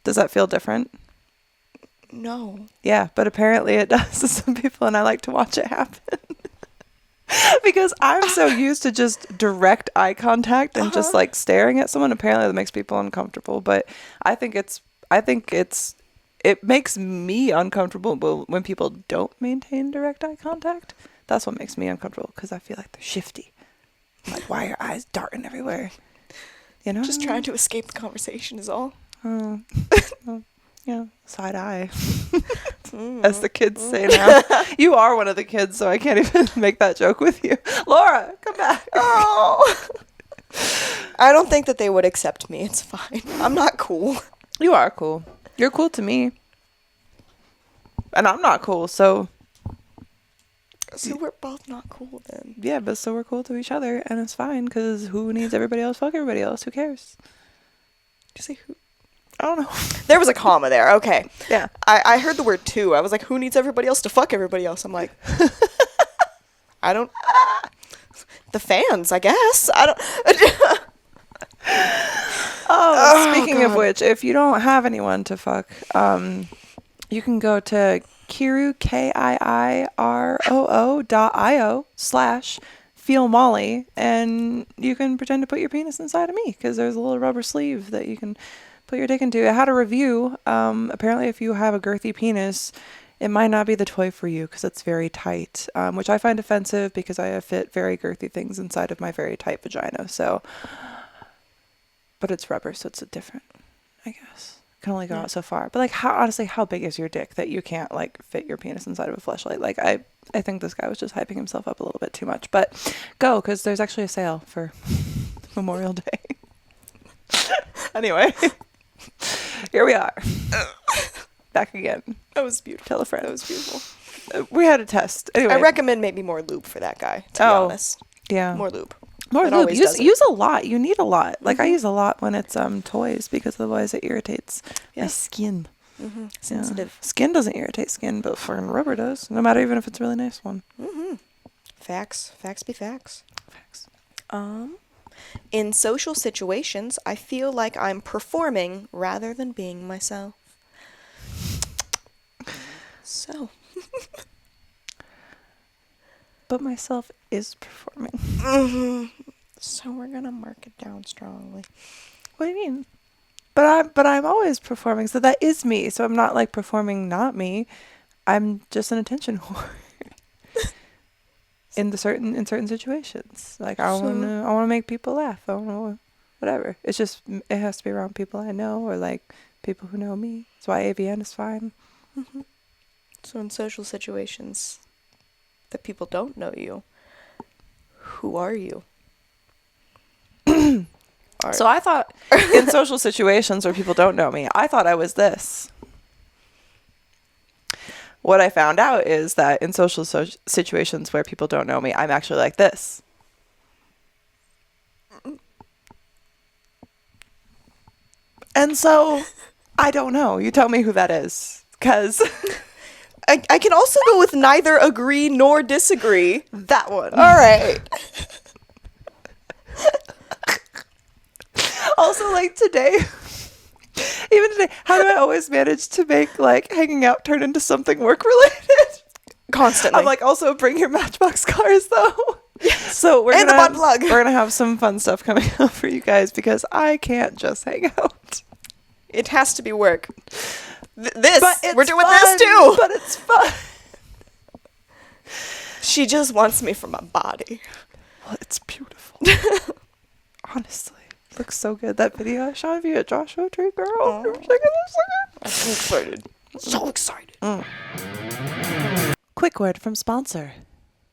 Does that feel different? No. Yeah, but apparently it does to some people, and I like to watch it happen. Because I'm so used to just direct eye contact and just like staring at someone. Apparently that makes people uncomfortable, but I think it makes me uncomfortable when people don't maintain direct eye contact. That's what makes me uncomfortable because I feel like they're shifty. Like, why are your eyes darting everywhere? You know? Just trying to escape the conversation is all. Oh, well, yeah, side eye, as the kids say now. You are one of the kids, so I can't even make that joke with you. Laura, come back. Oh. I don't think that they would accept me. It's fine. I'm not cool. You are cool. You're cool to me. And I'm not cool, so So we're both not cool then. yeah, but so we're cool to each other, and it's fine, because who needs everybody else? Fuck everybody else. Who cares? Did you say who? I don't know. There was a comma there. Okay. Yeah. I heard the word too. I was like, who needs everybody else to fuck everybody else? I'm like, I don't. The fans, I guess. I don't. Oh, speaking of which, if you don't have anyone to fuck, you can go to Kiiroo, KIIROO.io/feelmolly, and you can pretend to put your penis inside of me, because there's a little rubber sleeve that you can put your dick into. I had a review. Apparently, if you have a girthy penis, it might not be the toy for you because it's very tight, which I find offensive because I have fit very girthy things inside of my very tight vagina. So, but it's rubber, so it's different, I guess. Can only go out so far. But like, honestly, how big is your dick that you can't like fit your penis inside of a fleshlight? Like, I think this guy was just hyping himself up a little bit too much. But go, because there's actually a sale for Memorial Day. Anyway, here we are. Back again. That was beautiful. Tell a friend. That was beautiful. We had a test. Anyway. I recommend maybe more lube for that guy, to be honest. Yeah. More lube. More It lube. always does it. Use a lot. You need a lot. Like, I use a lot when it's toys, because otherwise it irritates my skin. Mm-hmm. Sensitive. Yeah. Skin doesn't irritate skin, but fucking rubber does. No matter even if it's a really nice one. Mm-hmm. Facts. Facts be facts. Facts. In social situations, I feel like I'm performing rather than being myself. So. But myself is performing. Mm-hmm. So we're gonna mark it down strongly. What do you mean? but I'm always performing, so that is me. So I'm not like performing not me. I'm just an attention whore. in certain situations. Like I wanna make people laugh. I wanna whatever. It's just it has to be around people I know or like people who know me. That's why AVN is fine. Mm-hmm. So in social situations that people don't know you, who are you? So I thought in social situations where people don't know me, I thought I was this. What I found out is that in social situations where people don't know me, I'm actually like this. And so I don't know. You tell me who that is. Because I can also go with neither agree nor disagree. that one. All right. Also, like today, even today, how do I always manage to make like hanging out turn into something work related? Constantly. I'm like, also bring your Matchbox cars though. Yes. So we're and gonna the butt plug. We're gonna have some fun stuff coming up for you guys because I can't just hang out. It has to be work. We're doing fun, this too. But it's fun. She just wants me for my body. Well, it's beautiful. Honestly. Looks so good. That video I shot of you at Joshua Tree, girl. Oh. You were singing this again. I'm so excited. So excited. Quick word from sponsor.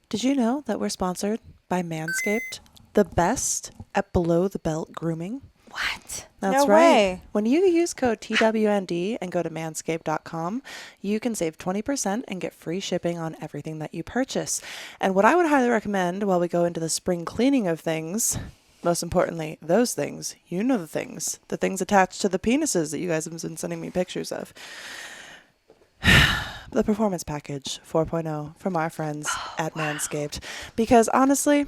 Did you know that we're sponsored by Manscaped? The best at below the belt grooming. What? That's No right. way. When you use code TWND and go to manscaped.com, you can save 20% and get free shipping on everything that you purchase. And what I would highly recommend while we go into the spring cleaning of things, most importantly, those things, you know the things attached to the penises that you guys have been sending me pictures of. The Performance Package 4.0 from our friends at Manscaped. Because honestly,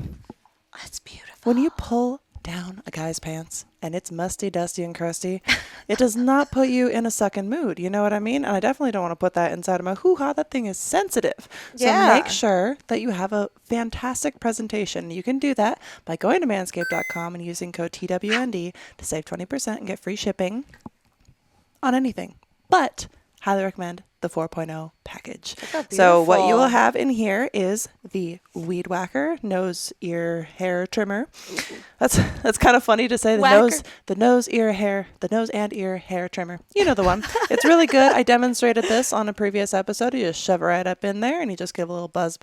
That's beautiful. when you pull down a guy's pants and it's musty, dusty, and crusty, it does not put you in a sucking mood. You know what I mean? And I definitely don't want to put that inside of my hoo-ha. That thing is sensitive. So Yeah. make sure that you have a fantastic presentation. You can do that by going to manscaped.com and using code TWND to save 20% and get free shipping on anything. But highly recommend the 4.0 package. So what you will beautiful. have in here is the Weed Whacker nose, ear, hair trimmer. That's kind of funny to say. The nose and ear hair trimmer. You know the one. It's really good. I demonstrated this on a previous episode. You just shove it right up in there and you just give a little buzz,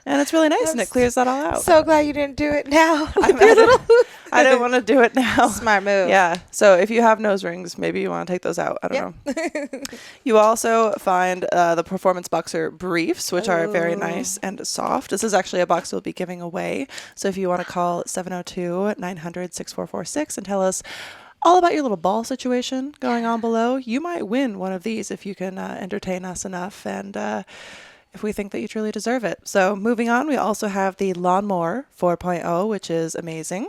and it's really nice and it clears that all out. So glad you didn't do it now. I didn't want to do it now. Smart move. Yeah. So if you have nose rings, maybe you want to take those out. I don't know. You also find the Performance Boxer briefs, which are very nice and soft. This is actually a box we'll be giving away. So if you want to call 702-900-6446 and tell us all about your little ball situation going on below, you might win one of these if you can entertain us enough and if we think that you truly deserve it. So moving on, we also have the Lawnmower 4.0, which is amazing.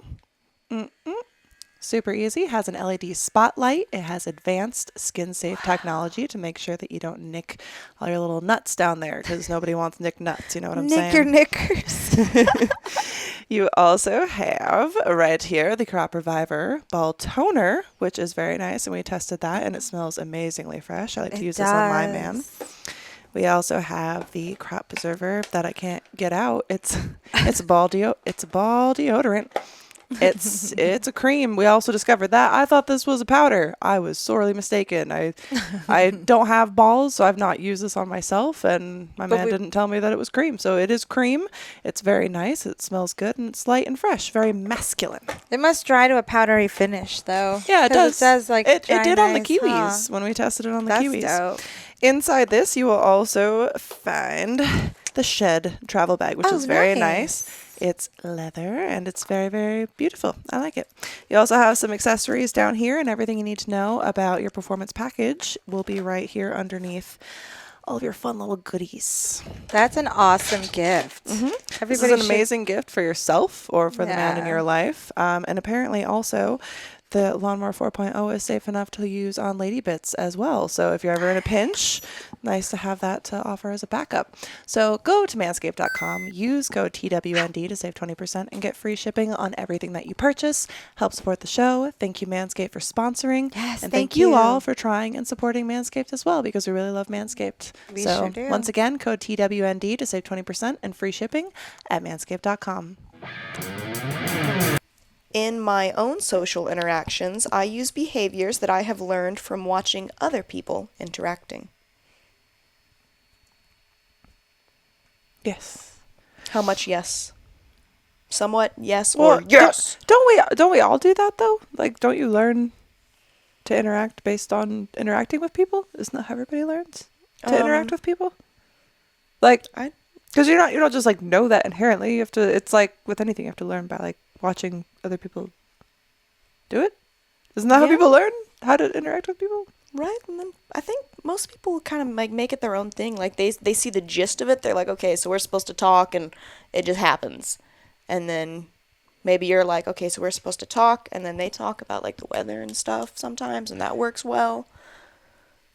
Super easy. Has an LED spotlight. It has advanced skin-safe technology to make sure that you don't nick all your little nuts down there because nobody wants nick nuts. You know what I'm saying? Nick your knickers. You also have right here the Crop Reviver Ball Toner, which is very nice, and we tested that, and it smells amazingly fresh. I like to use this on my man. We also have the Crop Preserver that I can't get out. It's a ball deodorant. It's a cream. We also discovered that. I thought this was a powder. I was sorely mistaken. I don't have balls, so I've not used this on myself, and my man didn't tell me that it was cream. So it is cream. It's very nice. It smells good, and it's light and fresh. Very masculine. It must dry to a powdery finish, though. Yeah, it does. It does like it dry did on the nice, kiwis when we tested it on the That's kiwis. dope. Inside this, you will also find the Shed travel bag, which is very nice. It's leather and it's very, very beautiful. I like it. You also have some accessories down here, and everything you need to know about your performance package will be right here underneath all of your fun little goodies. That's an awesome gift. This is an amazing gift for yourself or for the man in your life. And apparently also the Lawnmower 4.0 is safe enough to use on lady bits as well. So if you're ever in a pinch, nice to have that to offer as a backup. So go to manscaped.com, use code TWND to save 20% and get free shipping on everything that you purchase. Help support the show. Thank you, Manscaped, for sponsoring. Yes, and thank thank you you. all for trying and supporting Manscaped as well, because we really love Manscaped. We so sure do. once again, code TWND to save 20% and free shipping at manscaped.com. In my own social interactions, I use behaviors that I have learned from watching other people interacting. Yes. How much yes? Somewhat yes Well, or yes? Don't we all do that though? Like, don't you learn to interact based on interacting with people? Isn't that how everybody learns to interact with people? Like, because you don't just like know that inherently. You have to. It's like with anything, you have to learn by like watching other people do it. Isn't that how people learn how to interact with people? Right, and then I think most people kind of like make it their own thing. Like they see the gist of it. They're like, okay, so we're supposed to talk, and it just happens. And then maybe you're like, okay, so we're supposed to talk, and then they talk about like the weather and stuff sometimes, and that works well.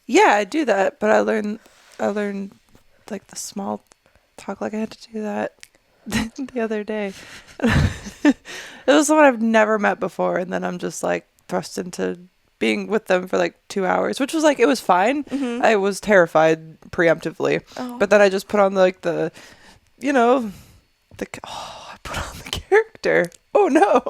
Yeah, I do that, but I learned like the small talk. Like I had to do that the other day. It was someone I've never met before, and then I'm just like thrust into being with them for like 2 hours, which was like, it was fine. Mm-hmm. I was terrified preemptively, but then I just put on like I put on the character. Oh no.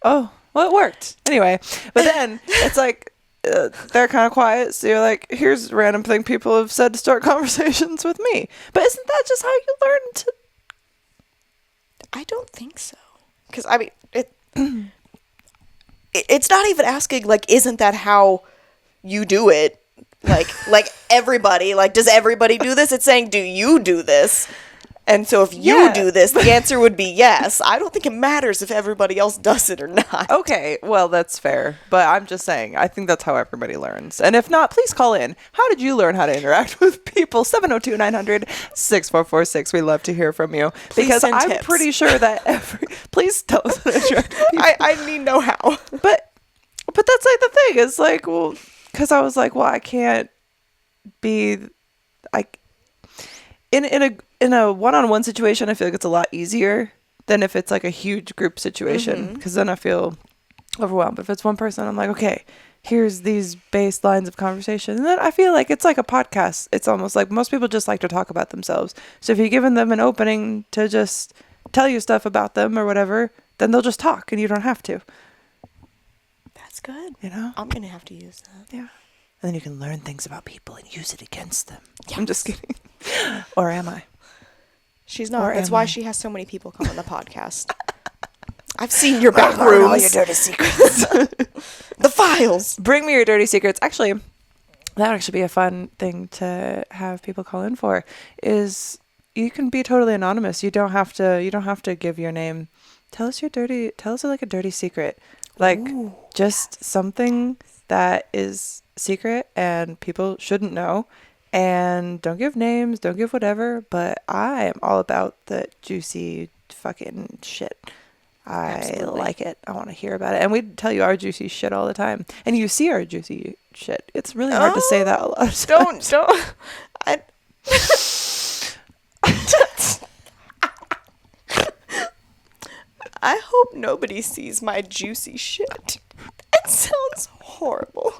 Oh, well, it worked anyway. But then it's like they're kind of quiet, so you're like, here's a random thing people have said to start conversations with me. But isn't that just how you learn to? I don't think so, because I mean it's not even asking like, isn't that how you do it? Like everybody, like, does everybody do this? It's saying, do you do this? And so if you do this, the answer would be yes. I don't think it matters if everybody else does it or not. Okay, well, that's fair. But I'm just saying, I think that's how everybody learns. And if not, please call in. How did you learn how to interact with people? 702-900-6446. We love to hear from you. Because send I'm tips. pretty sure that please tell us how to interact with people. I need know how. But that's like the thing. It's like, well, because I was like, well, I can't be like in a one-on-one situation. I feel like it's a lot easier than if it's like a huge group situation, because then I feel overwhelmed. But if it's one person, I'm like, okay, here's these baselines of conversation, and then I feel like it's like a podcast. It's almost like most people just like to talk about themselves. So if you're giving them an opening to just tell you stuff about them or whatever, then they'll just talk, and you don't have to. That's good. You know? I'm going to have to use that. Yeah. And then you can learn things about people and use it against them. Yes. I'm just kidding. Or am I? She's not. Or That's am why I? she has so many people come on the podcast. I've seen your back rooms. All your dirty secrets. The files. Bring me your dirty secrets. Actually, that would actually be a fun thing to have people call in for. Is you can be totally anonymous. You don't have to give your name. Tell us like a dirty secret. Like just something that is secret and people shouldn't know. And don't give names, don't give whatever, but I am all about the juicy fucking shit. Absolutely. I like it. I want to hear about it. And we tell you our juicy shit all the time. And you see our juicy shit. It's really hard to say that a lot of times. Don't. I hope nobody sees my juicy shit. It sounds horrible.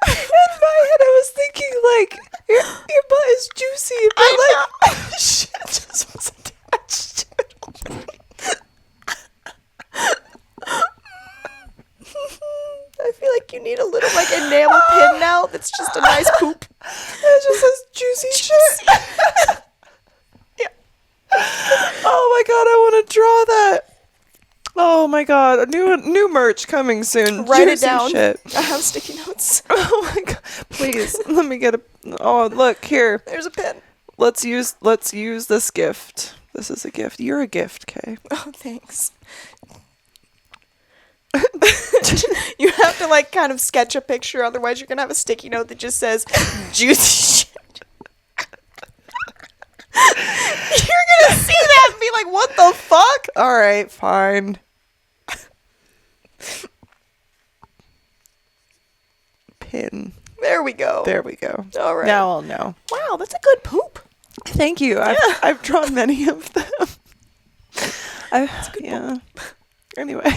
In my head, I was thinking, like, your butt is juicy, but, like, shit just was attached to it. I feel like you need a little, like, enamel pin now that's just a nice poop. It just says juicy shit. Yeah. Oh, my God, I want to draw that. Oh, my God. New merch coming soon. Write Juicy it down. Shit. I have sticky notes. Oh, my God. Please, let me get a... Oh, look, here. There's a pen. Let's use this gift. This is a gift. You're a gift, Kay. Oh, thanks. You have to, like, kind of sketch a picture, otherwise you're gonna have a sticky note that just says juicy shit. You're gonna see that and be like, what the fuck? All right, fine. pin. There we go. There we go. All right. Now I'll know. Wow, that's a good poop. Thank you. I've drawn many of them. Yeah. Anyway.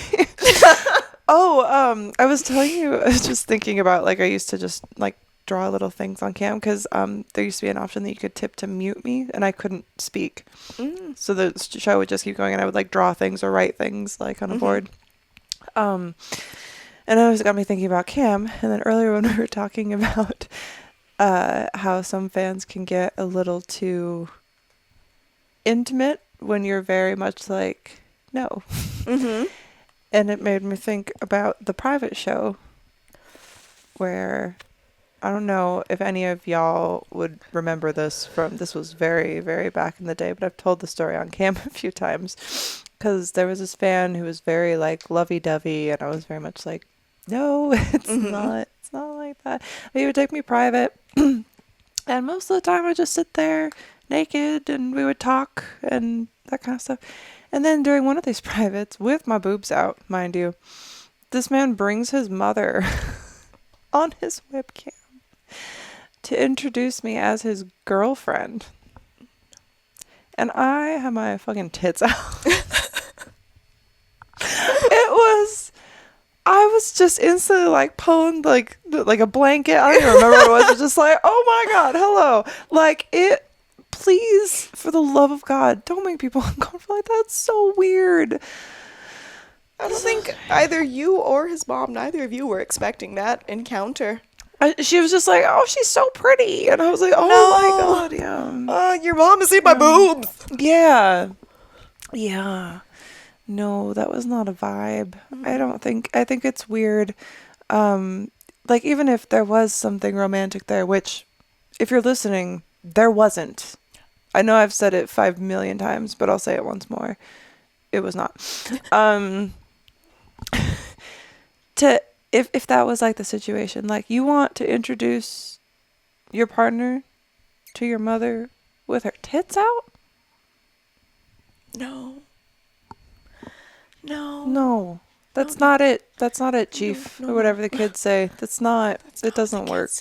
I was telling you, I was just thinking about, like, I used to just, like, draw little things on cam because there used to be an option that you could tip to mute me and I couldn't speak. So the show would just keep going and I would, like, draw things or write things, like, on a board. And it always got me thinking about Cam. And then earlier when we were talking about how some fans can get a little too intimate when you're very much like, no. And it made me think about the private show where, I don't know if any of y'all would remember this was very, very back in the day, but I've told the story on cam a few times because there was this fan who was very, like, lovey-dovey and I was very much like, no, it's not like that. He would take me private and most of the time I just sit there naked and we would talk and that kind of stuff. And then during one of these privates, with my boobs out, mind you, this man brings his mother on his webcam to introduce me as his girlfriend. And I had my fucking tits out. I was just instantly, like, pulling, like a blanket. I don't even remember what it was. It was just like, oh my God, hello. Like, please, for the love of God, don't make people uncomfortable like that. It's so weird. I don't think either you or his mom, neither of you were expecting that encounter. She was just like, oh, she's so pretty. And I was like, oh my God, yeah. Your mom has seen my boobs. Yeah. Yeah. No, that was not a vibe. I think it's weird. Like, even if there was something romantic there, which, if you're listening, there wasn't. I know I've said it 5 million times, but I'll say it once more. It was not. If that was, like, the situation, like, you want to introduce your partner to your mother with her tits out? No. That's not it. That's not it, Chief. Or whatever the kids say. That's not it doesn't work.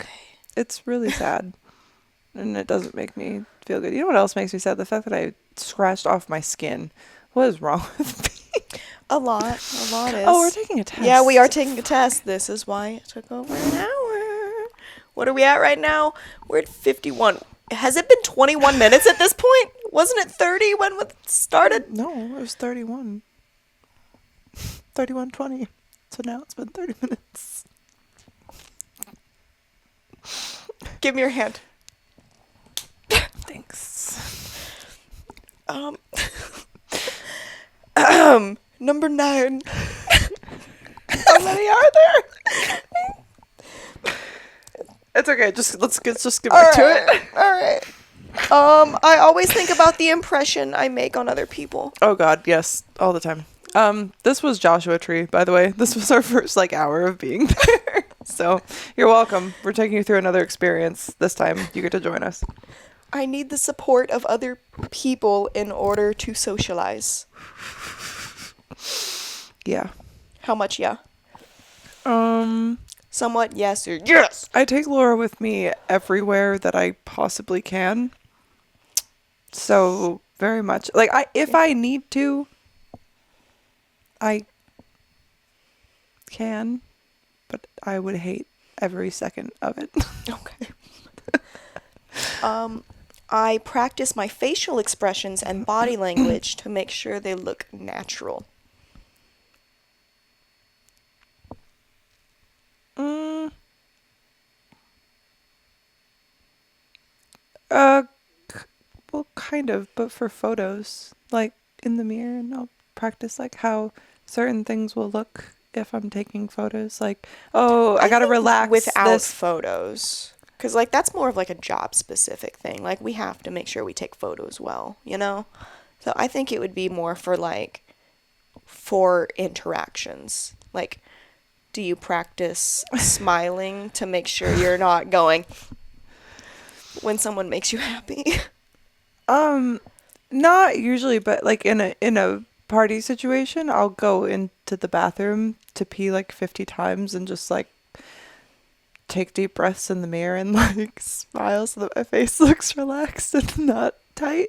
It's really sad. And it doesn't make me feel good. You know what else makes me sad? The fact that I scratched off my skin. What is wrong with me? A lot is. Oh, we're taking a test. Yeah, we are taking a test. This is why it took over an hour. What are we at right now? We're at 51. Has it been 21 minutes at this point? Wasn't it 30 when it started? No, it was 31. 31:20. So now it's been 30 minutes. Give me your hand. Thanks. Number 9. How many are there? It's okay. Let's just get back to it. All right. I always think about the impression I make on other people. Oh God, yes, all the time. This was Joshua Tree, by the way. This was our first, like, hour of being there. So you're welcome. We're taking you through another experience. This time you get to join us. I need the support of other people in order to socialize. Yeah. How much? Yeah. Somewhat yes or yes. I take Laura with me everywhere that I possibly can. So very much, like, if I need to, I can, but I would hate every second of it. Okay. I practice my facial expressions and body language to make sure they look natural. Well, kind of, but for photos, like, in the mirror, and I'll practice, like, how certain things will look if I'm taking photos. Like, I gotta relax without this. photos. Because, like, that's more of, like, a job-specific thing. Like, we have to make sure we take photos well, you know? So I think it would be more for, like, for interactions. Like, do you practice smiling to make sure you're not going when someone makes you happy? Not usually, but, like, in a party situation, I'll go into the bathroom to pee, like, 50 times and just, like, take deep breaths in the mirror and like smile so that my face looks relaxed and not tight.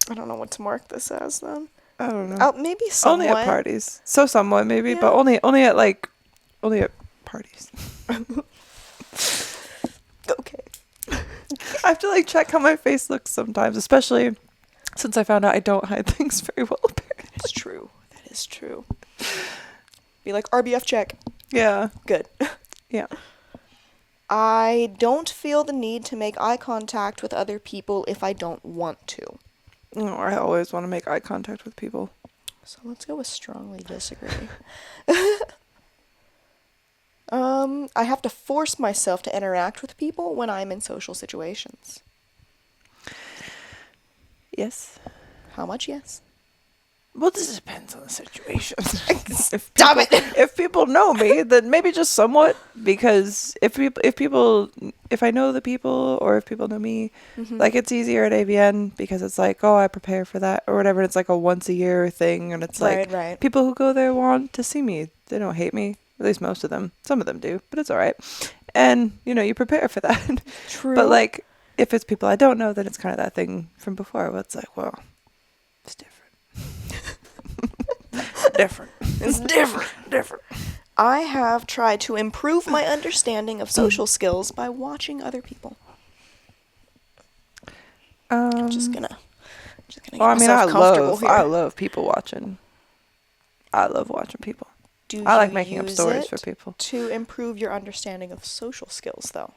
I don't know what to mark this as then. I don't know. Oh, maybe somewhat. Only at parties. So somewhat maybe, Yeah. but only at parties. Okay. I have to like check how my face looks sometimes, especially since I found out I don't hide things very well apparently. It's true. That is true. Be like, RBF check. Yeah. Good. Yeah. I don't feel the need to make eye contact with other people if I don't want to. No, I always want to make eye contact with people. So let's go with strongly disagree. I have to force myself to interact with people when I'm in social situations. Yes. How much yes? Well, this depends on the situation. Stop it! If people know me, then maybe just somewhat. Because if I know the people, or if people know me, like it's easier at AVN because it's like, oh, I prepare for that or whatever. It's like a once a year thing, and it's like Right. people who go there want to see me. They don't hate me. At least most of them. Some of them do, but it's all right. And you prepare for that. True. But like, if it's people I don't know, then it's kind of that thing from before. Where it's like, well, it's different. It's different. I have tried to improve my understanding of social skills by watching other people. I'm just gonna get myself comfortable here. I love people watching. I love watching people. Do I like you making up use stories it for people. to improve your understanding of social skills, though?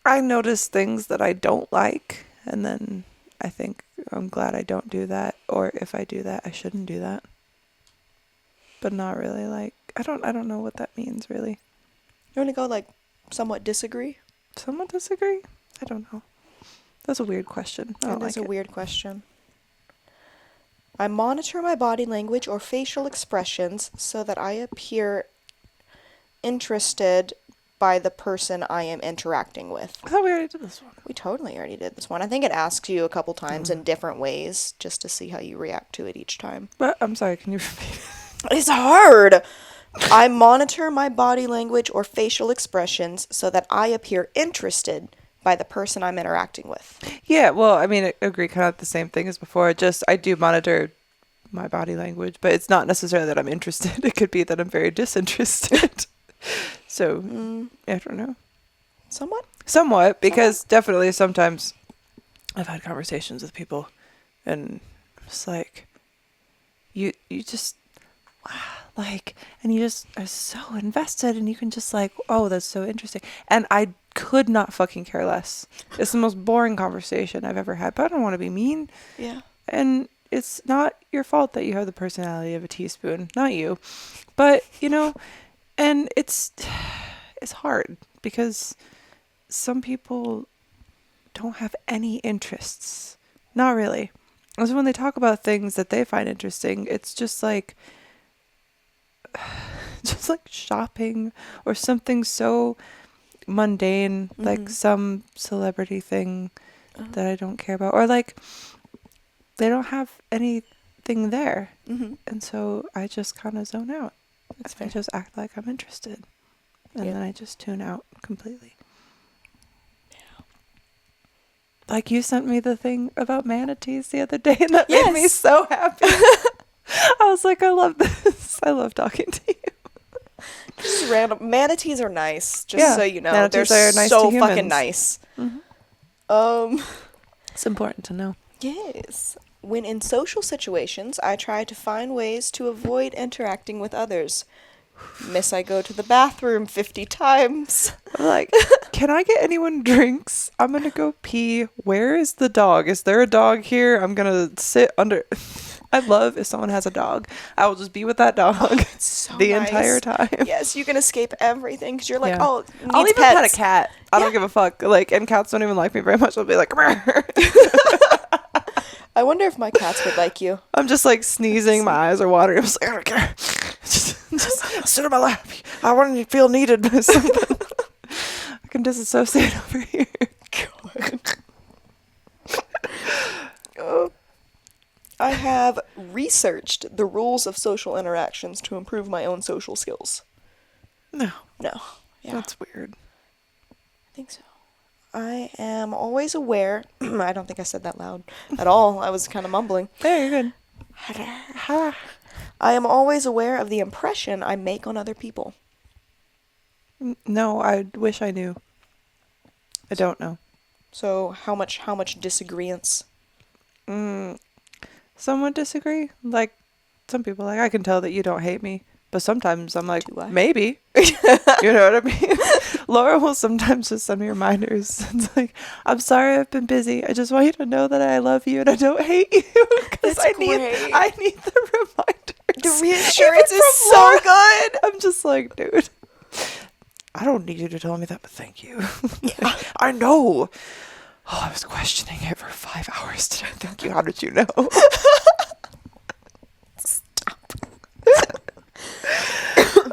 I notice things that I don't like, and then I think I'm glad I don't do that, or if I do that, I shouldn't do that. But not really like I don't know what that means really. You want to go like somewhat disagree? Someone disagree? I don't know. That's a weird question. I don't That is like a it. weird question. I monitor my body language or facial expressions so that I appear interested by the person I am interacting with. I thought we already did this one. We totally already did this one. I think it asks you a couple times in different ways just to see how you react to it each time. But I'm sorry, can you repeat? It's hard. I monitor my body language or facial expressions so that I appear interested by the person I'm interacting with. Yeah, well, I mean, I agree, kind of the same thing as before. Just I do monitor my body language, but it's not necessarily that I'm interested. It could be that I'm very disinterested. So, I don't know. Somewhat, because definitely sometimes I've had conversations with people and it's like, you just, like, and you just are so invested and you can just like, oh, that's so interesting. And I could not fucking care less. It's the most boring conversation I've ever had, but I don't want to be mean. Yeah. And it's not your fault that you have the personality of a teaspoon. Not you. But, and it's hard because some people don't have any interests. Not really. And so when they talk about things that they find interesting, it's just like shopping or something so mundane, like some celebrity thing that I don't care about, or like they don't have anything there, and so I just kind of zone out. I just act like I'm interested, and then I just tune out completely. Yeah. Like you sent me the thing about manatees the other day, and that made me so happy. I was like, I love this. I love talking to you. Just random. Manatees are nice, just so you know. Manatees They're are nice so to fucking humans. nice. It's important to know. Yes. When in social situations, I try to find ways to avoid interacting with others. Miss, I go to the bathroom 50 times. I'm like, can I get anyone drinks? I'm going to go pee. Where is the dog? Is there a dog here? I'm going to sit under. I love if someone has a dog. I will just be with that dog the entire time. Yes, you can escape everything because you're like, Yeah. oh, it needs I'll even pets. pet a cat. I don't give a fuck. Like, and cats don't even like me very much. I'll be like, come here. I wonder if my cats would like you. I'm just like sneezing. My eyes are watering. I'm just like, I don't care. Just sit on my lap. I want to feel needed by something. I can disassociate over here. God. I have researched the rules of social interactions to improve my own social skills. No, No. Yeah. that's weird. I think so. I am always aware. I don't think I said that loud at all. I was kind of mumbling. There, you're good. I am always aware of the impression I make on other people. No, I wish I knew. I don't know. So how much disagreements? Some would disagree. Like, some people, like, I can tell that you don't hate me. But sometimes I'm like, Do I? maybe. You know what I mean? Laura will sometimes just send me reminders. It's like, I'm sorry I've been busy. I just want you to know that I love you and I don't hate you. Because That's great. I need the reminders. The reassurance Even is from so Laura. good. I'm just like, dude, I don't need you to tell me that, but thank you. I know. Oh, I was questioning it for 5 hours today. Thank you. How did you know?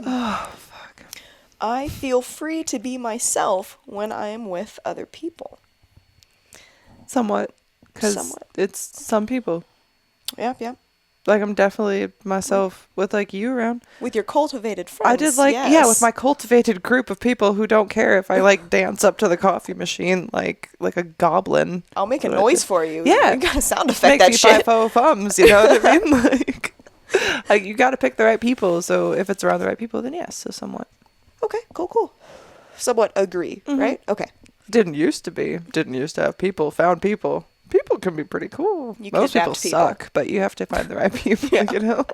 Oh, fuck. I feel free to be myself when I am with other people. Somewhat. Because Somewhat. it's some people. Yeah, yeah. Like, I'm definitely myself with, like, you around. With your cultivated friends. I did, like, yeah, with my cultivated group of people who don't care if I, like, dance up to the coffee machine like a goblin. I'll make a That's what I noise did. for you. Yeah. You gotta sound effect Make that me shit. 5 thumbs, you know what I mean? Like, you got to pick the right people. So if it's around the right people, then yes, so somewhat. Okay, cool. Somewhat agree, right? Okay. Didn't used to be. Didn't used to have people. Found people. People can be pretty cool. You can Most people adapt people. suck, but you have to find the right people, you know?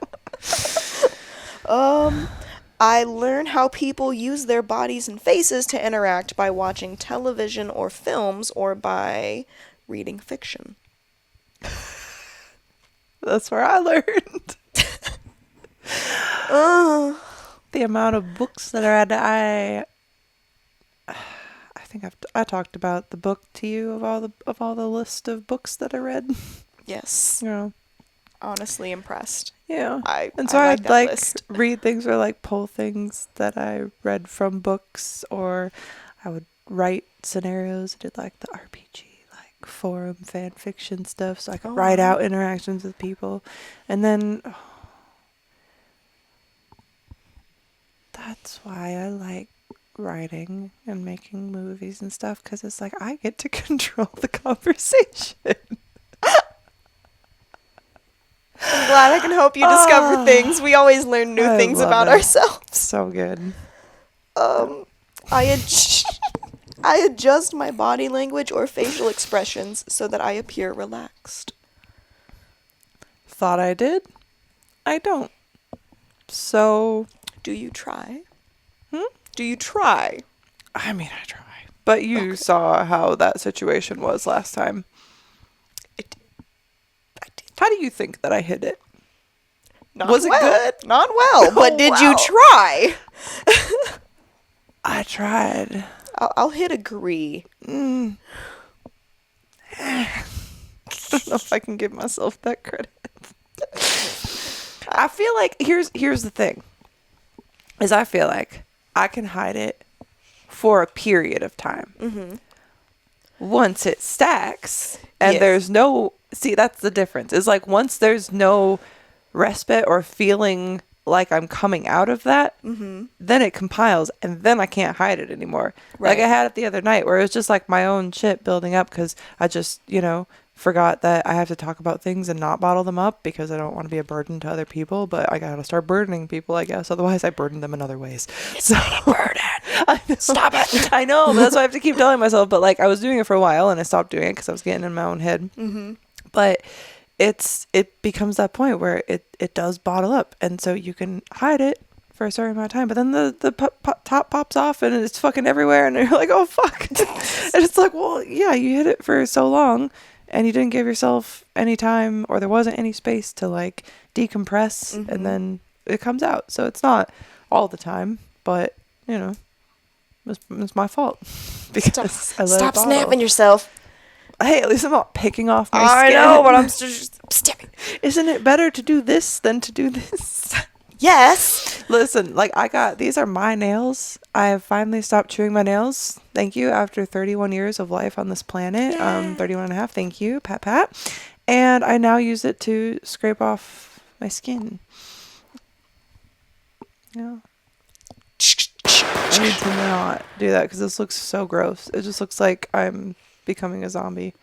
I learn how people use their bodies and faces to interact by watching television or films or by reading fiction. That's where I learned. The amount of books that I think I talked about the book to you of all the list of books that I read. Yes. You know. Honestly impressed. Yeah. And so I like I'd that like list. read things or like pull things that I read from books, or I would write scenarios. I did like the RPG, like forum fan fiction stuff, so I could write out interactions with people. And then that's why I like writing and making movies and stuff, because it's like I get to control the conversation. I'm glad I can help you discover things. We always learn new I things love about it. ourselves. So good. I adjust my body language or facial expressions so that I appear relaxed. Thought I did. I don't. So, Do you try? Do you try? I mean, I try. But you saw how that situation was last time. I did. How do you think that I hit it? Not Was it well. good? Not well. But Oh, did you wow. try? I tried. I'll hit agree. I don't know if I can give myself that credit. I feel like here's the thing. Is I feel like I can hide it for a period of time. Mm-hmm. Once it stacks and Yes. there's no, see, that's the difference. Is like once there's no respite or feeling like I'm coming out of that, then it compiles and then I can't hide it anymore. Like Right. I had it the other night where it was just like my own shit building up because I just, forgot that I have to talk about things and not bottle them up because I don't want to be a burden to other people, but I gotta start burdening people, I guess. Otherwise I burden them in other ways. It's not a burden. I know. Stop it. I know, but that's why I have to keep telling myself. But like I was doing it for a while and I stopped doing it because I was getting in my own head. Mm-hmm. But it becomes that point where it does bottle up, and so you can hide it for a certain amount of time, but then the top pops off and it's fucking everywhere, and you're like, oh fuck. And it's like, well, yeah, you hid it for so long and you didn't give yourself any time, or there wasn't any space to like decompress, and then it comes out. So it's not all the time, but it's my fault because I let it Stop bottle. snapping yourself. Hey, at least I'm not picking off my I skin. know, but I'm just snapping. Isn't it better to do this than to do this? Yes. Listen, like these are my nails. I have finally stopped chewing my nails. Thank you. After 31 years of life on this planet. 31 and a half. Thank you. Pat. And I now use it to scrape off my skin. Yeah. I need to not do that because this looks so gross. It just looks like I'm becoming a zombie.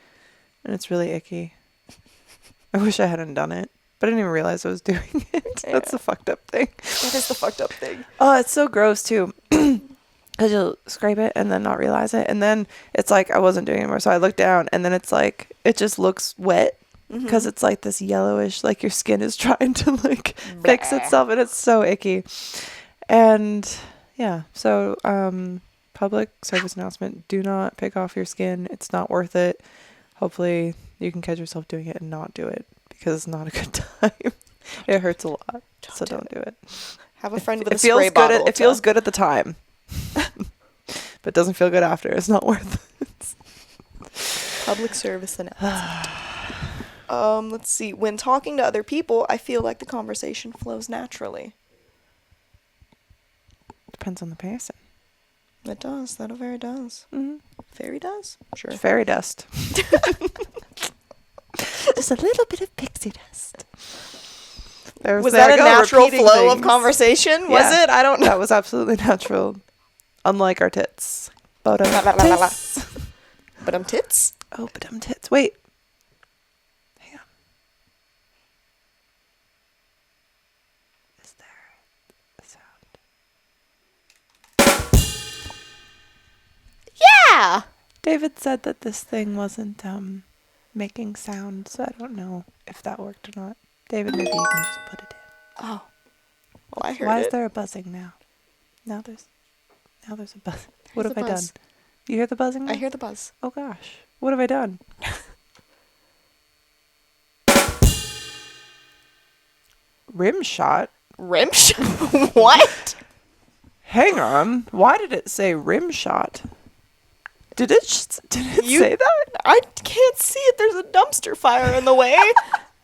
And it's really icky. I wish I hadn't done it. But I didn't even realize I was doing it. That's the fucked up thing. That is the fucked up thing. Oh, it's so gross too. Because you'll scrape it and then not realize it. And then it's like I wasn't doing it anymore. So I look down and then it's like, it just looks wet. Because it's like this yellowish, like your skin is trying to like fix itself. And it's so icky. And yeah, so public service announcement, do not pick off your skin. It's not worth it. Hopefully you can catch yourself doing it and not do it. Because it's not a good time. It hurts a lot. So don't do it. Have a friend with a spray bottle. It feels good at the time. But doesn't feel good after. It's not worth it. Public service announcement. Let's see. When talking to other people, I feel like the conversation flows naturally. Depends on the person. It does. That very does. Mm-hmm. Fairy does? Sure. Fairy dust. Just a little bit of pixie dust. Was that a natural flow of conversation? Was it? I don't know. That was absolutely natural. Unlike our tits. But tits? Oh, but tits. Wait. Hang on. Is there a sound? Yeah! David said that this thing wasn't making sound, so I don't know if that worked or not. David, maybe you can just put it in. Oh. Well, I heard Why it. is there a buzzing now? Now there's a buzz. What have I buzz. done? You hear the buzzing now? I hear the buzz. Oh gosh. What have I done? Rim shot? Rim shot? What? Hang on. Why did it say rim shot? Did it say that? I can't see it. There's a dumpster fire in the way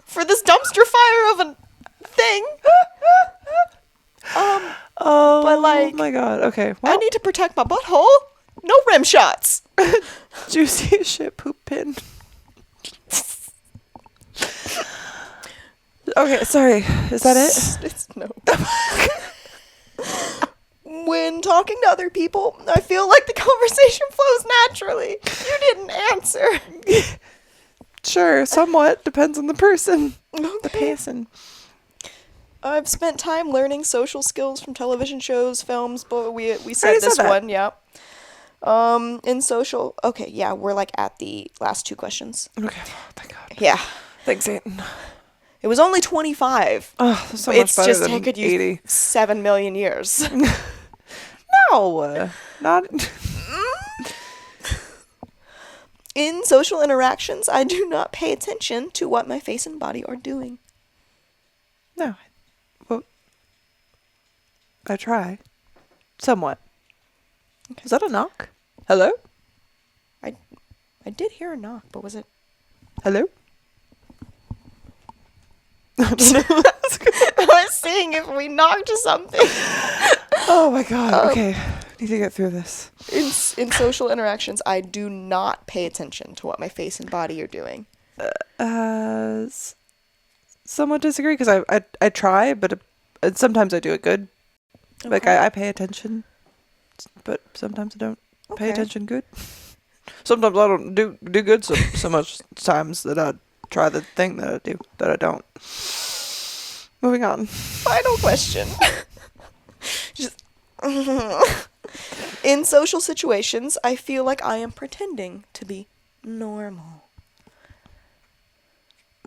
for this dumpster fire of a thing. Oh, but like, my god. Okay. Well, I need to protect my butthole. No rim shots. Juicy shit poop pin. Okay, sorry. Is that it? No. When talking to other people, I feel like the conversation flows naturally. You didn't answer. Sure, somewhat. Depends on the person. Okay. The person. I've spent time learning social skills from television shows, films, but we said this one, yeah. In social, okay, yeah, we're like at the last two questions. Okay, thank God. Yeah. Thanks, Aiden. It was only 25. Oh, that's so but much it's better just than taken you 80. 7 million years. No, not. In social interactions, I do not pay attention to what my face and body are doing. No. Well, I try. Somewhat. Okay. Is that a knock? Hello? I did hear a knock, but was it? Hello? I was seeing if we knocked something. Oh my god. Okay. Need to get through this. In social interactions, I do not pay attention to what my face and body are doing. Somewhat disagree because I try, but sometimes I do it good. Okay. Like I pay attention, but sometimes I don't pay attention good. Sometimes I don't do good so much times that I try the thing that I do that I don't. Moving on. Final question. Just in social situations, I feel like I am pretending to be normal.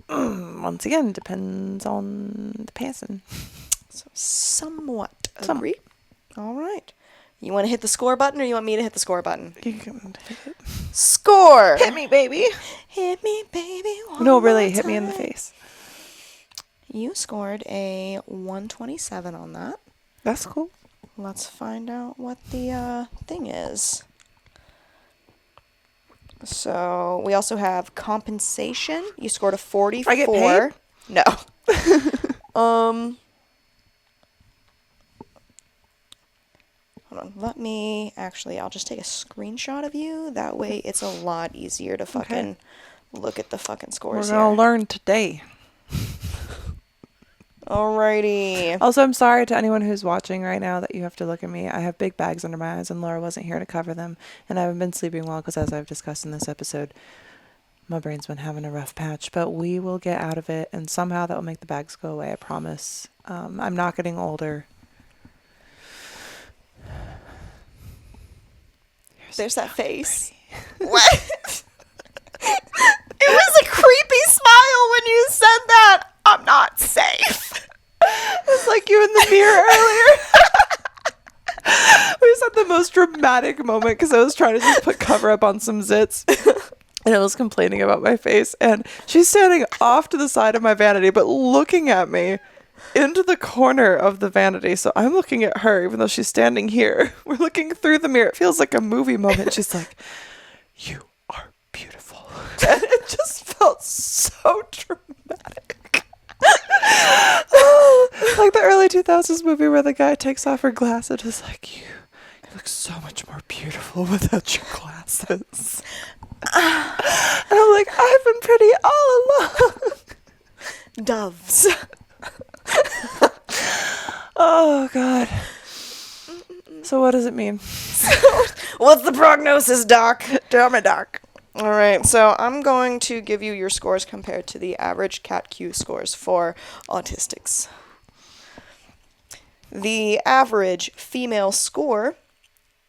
Once again, depends on the person. So somewhat agree. All right. You want to hit the score button or you want me to hit the score button? You can hit it. Score! Hit me, baby. Hit me, baby. No, really, hit me in the face. You scored a 127 on that. That's cool. Let's find out what the thing is. So we also have compensation. You scored a 44. I get paid? No. Hold on. Let me I'll just take a screenshot of you. That way it's a lot easier to fucking look at the fucking We're scores gonna here. learn today. Alrighty. Also, I'm sorry to anyone who's watching right now that you have to look at me. I have big bags under my eyes, and Laura wasn't here to cover them. And I haven't been sleeping well because, as I've discussed in this episode, my brain's been having a rough patch. But we will get out of it, and somehow that will make the bags go away, I promise. I'm not getting older. There's that face. What? It was a creepy smile when you said that. I'm not safe. It's like you in the mirror earlier. We just had the most dramatic moment because I was trying to just put cover up on some zits. And I was complaining about my face. And she's standing off to the side of my vanity, but looking at me into the corner of the vanity. So I'm looking at her, even though she's standing here. We're looking through the mirror. It feels like a movie moment. She's like, "You are beautiful." And it just felt so dramatic. Like the early 2000s movie where the guy takes off her glasses and is like, you look so much more beautiful without your glasses. And I'm like, I've been pretty all along. Doves. Oh, God. So what does it mean? What's the prognosis, Doc? Tell me, Doc. All right, so I'm going to give you your scores compared to the average CAT-Q scores for autistics. The average female score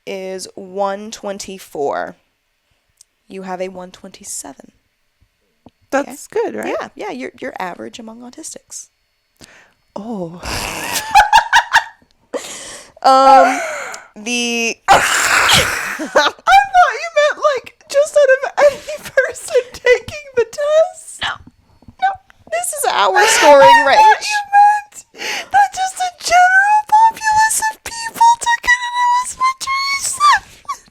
is 124. You have a 127. That's good, right? Yeah, you're average among autistics. Oh. The I thought you meant like just out of any person taking the test. no, this is our scoring range. I thought you meant that just a general populace of people took it and it was Patrice.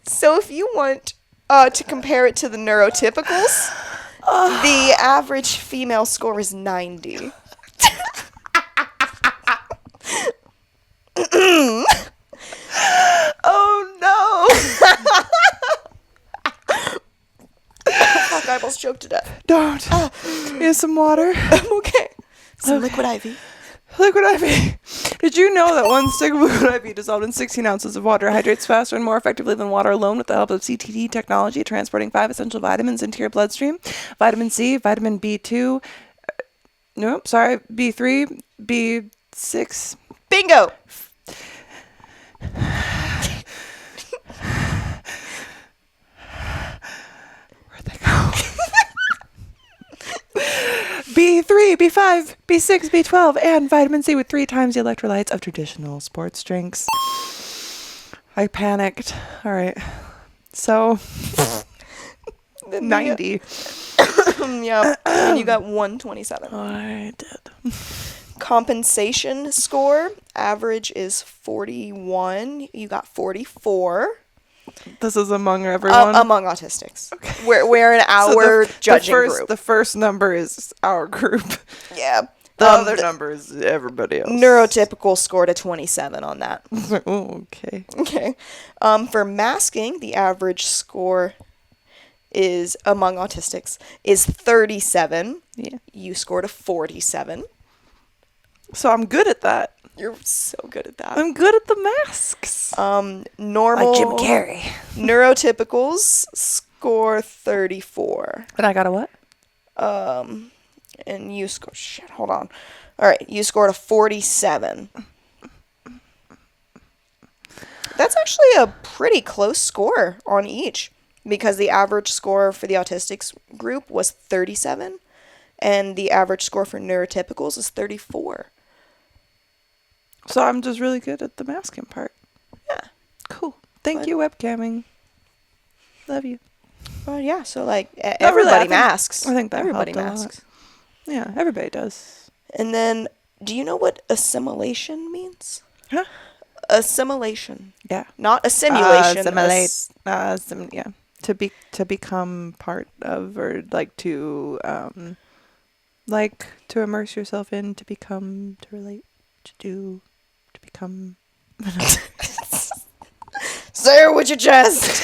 So if you want to compare it to the neurotypicals, the average female score is 90. Oh no. Fuck, I almost choked to death. Don't. Here's some water. I'm okay. Some liquid IV. Liquid IV. Did you know that one stick of liquid IV dissolved in 16 ounces of water hydrates faster and more effectively than water alone with the help of CTD technology, transporting 5 essential vitamins into your bloodstream? Vitamin C, vitamin B2, B3, B6. Bingo! Where'd they go? B3, B5, B6, B12, and vitamin C with 3 times the electrolytes of traditional sports drinks. I panicked. All right. So, 90. Yeah, and you got 127. I did. Compensation score, average is 41. You got 44. This is among everyone? Among autistics. Okay. We're in our judging group. The first number is our group. Yeah. The other number is everybody else. Neurotypical scored a 27 on that. Oh, okay. Okay. For masking, the average score is among autistics is 37. Yeah. You scored a 47. So I'm good at that. You're so good at that. I'm good at the masks. Normal Like Jim Carrey. neurotypicals score 34. And I got a what? And you score hold on. All right, you scored a 47. That's actually a pretty close score on each because the average score for the autistics group was 37 and the average score for neurotypicals is 34. So I'm just really good at the masking part. Yeah. Cool. Thank you, webcamming. Love you. Well, yeah, so like everybody masks. I think that everybody helped a lot. masks. Yeah, everybody does. And then, do you know what assimilation means? Huh? Assimilation. Yeah. Not assimilation. Assimilate. Yeah. To become part of, or like to immerse yourself in, to become, to relate, to do, to become. Say it with your chest.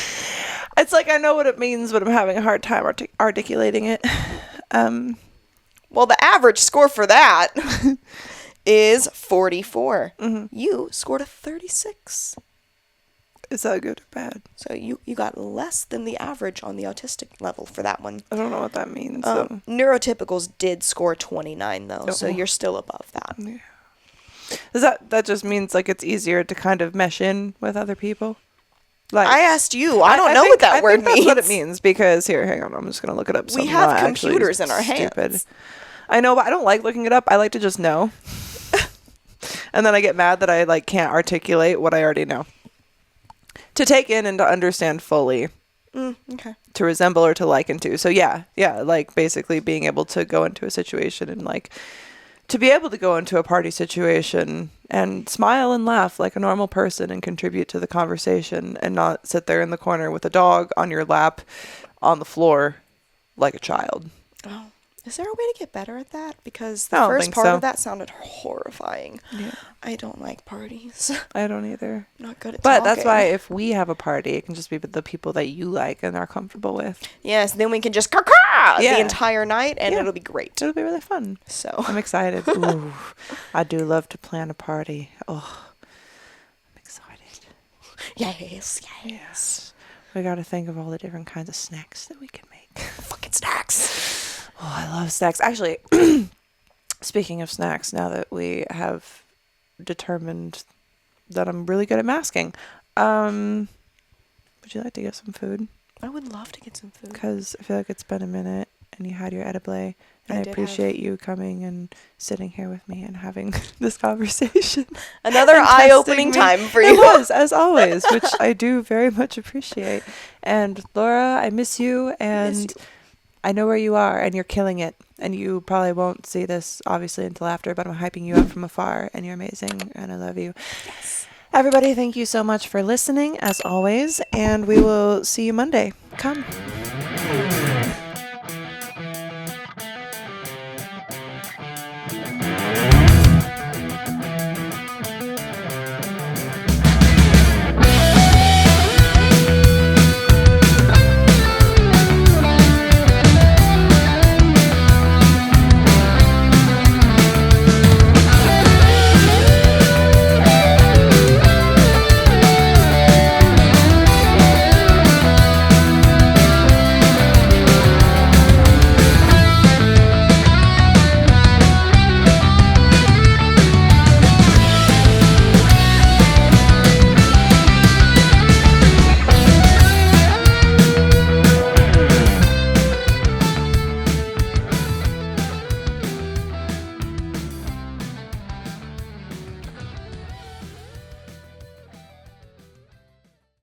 It's like I know what it means, but I'm having a hard time articulating it. Well, the average score for that is 44. You scored a 36. Is that good or bad? So you got less than the average on the autistic level for that one. I don't know what that means. Neurotypicals did score 29 though, so you're still above that. Yeah. Does that just means like it's easier to kind of mesh in with other people? Like I asked you. I don't know what that word that's means. what it means because here, hang on, I'm just gonna look it up. We have computers in our hands. I know, but I don't like looking it up. I like to just know, and then I get mad that I like can't articulate what I already know. To take in and to understand fully. Okay. To resemble or to liken to. So yeah, like basically being able to go into a situation and like to be able to go into a party situation and smile and laugh like a normal person and contribute to the conversation and not sit there in the corner with a dog on your lap on the floor like a child. Oh. Is there a way to get better at that? Because I the don't first think part so. of that sounded horrifying. Yeah. I don't like parties. I don't either. Not good at But talking. that's why if we have a party, it can just be with the people that you like and are comfortable with. Yes, then we can just the entire night and it'll be great. It'll be really fun. So I'm excited. Ooh, I do love to plan a party. Oh, I'm excited. Yes. We got to think of all the different kinds of snacks that we can make. Fucking snacks. Oh, I love snacks. Actually, speaking of snacks, now that we have determined that I'm really good at masking, would you like to get some food? I would love to get some food. Because I feel like it's been a minute and you had your edible, and I appreciate you coming and sitting here with me and having this conversation. Another and eye-opening testing me. time for you. It was, as always, which I do very much appreciate. And Laura, I miss you, and I know where you are, and you're killing it. And you probably won't see this, obviously, until after, but I'm hyping you up from afar, and you're amazing, and I love you. Yes. Everybody, thank you so much for listening, as always, and we will see you Monday. Come.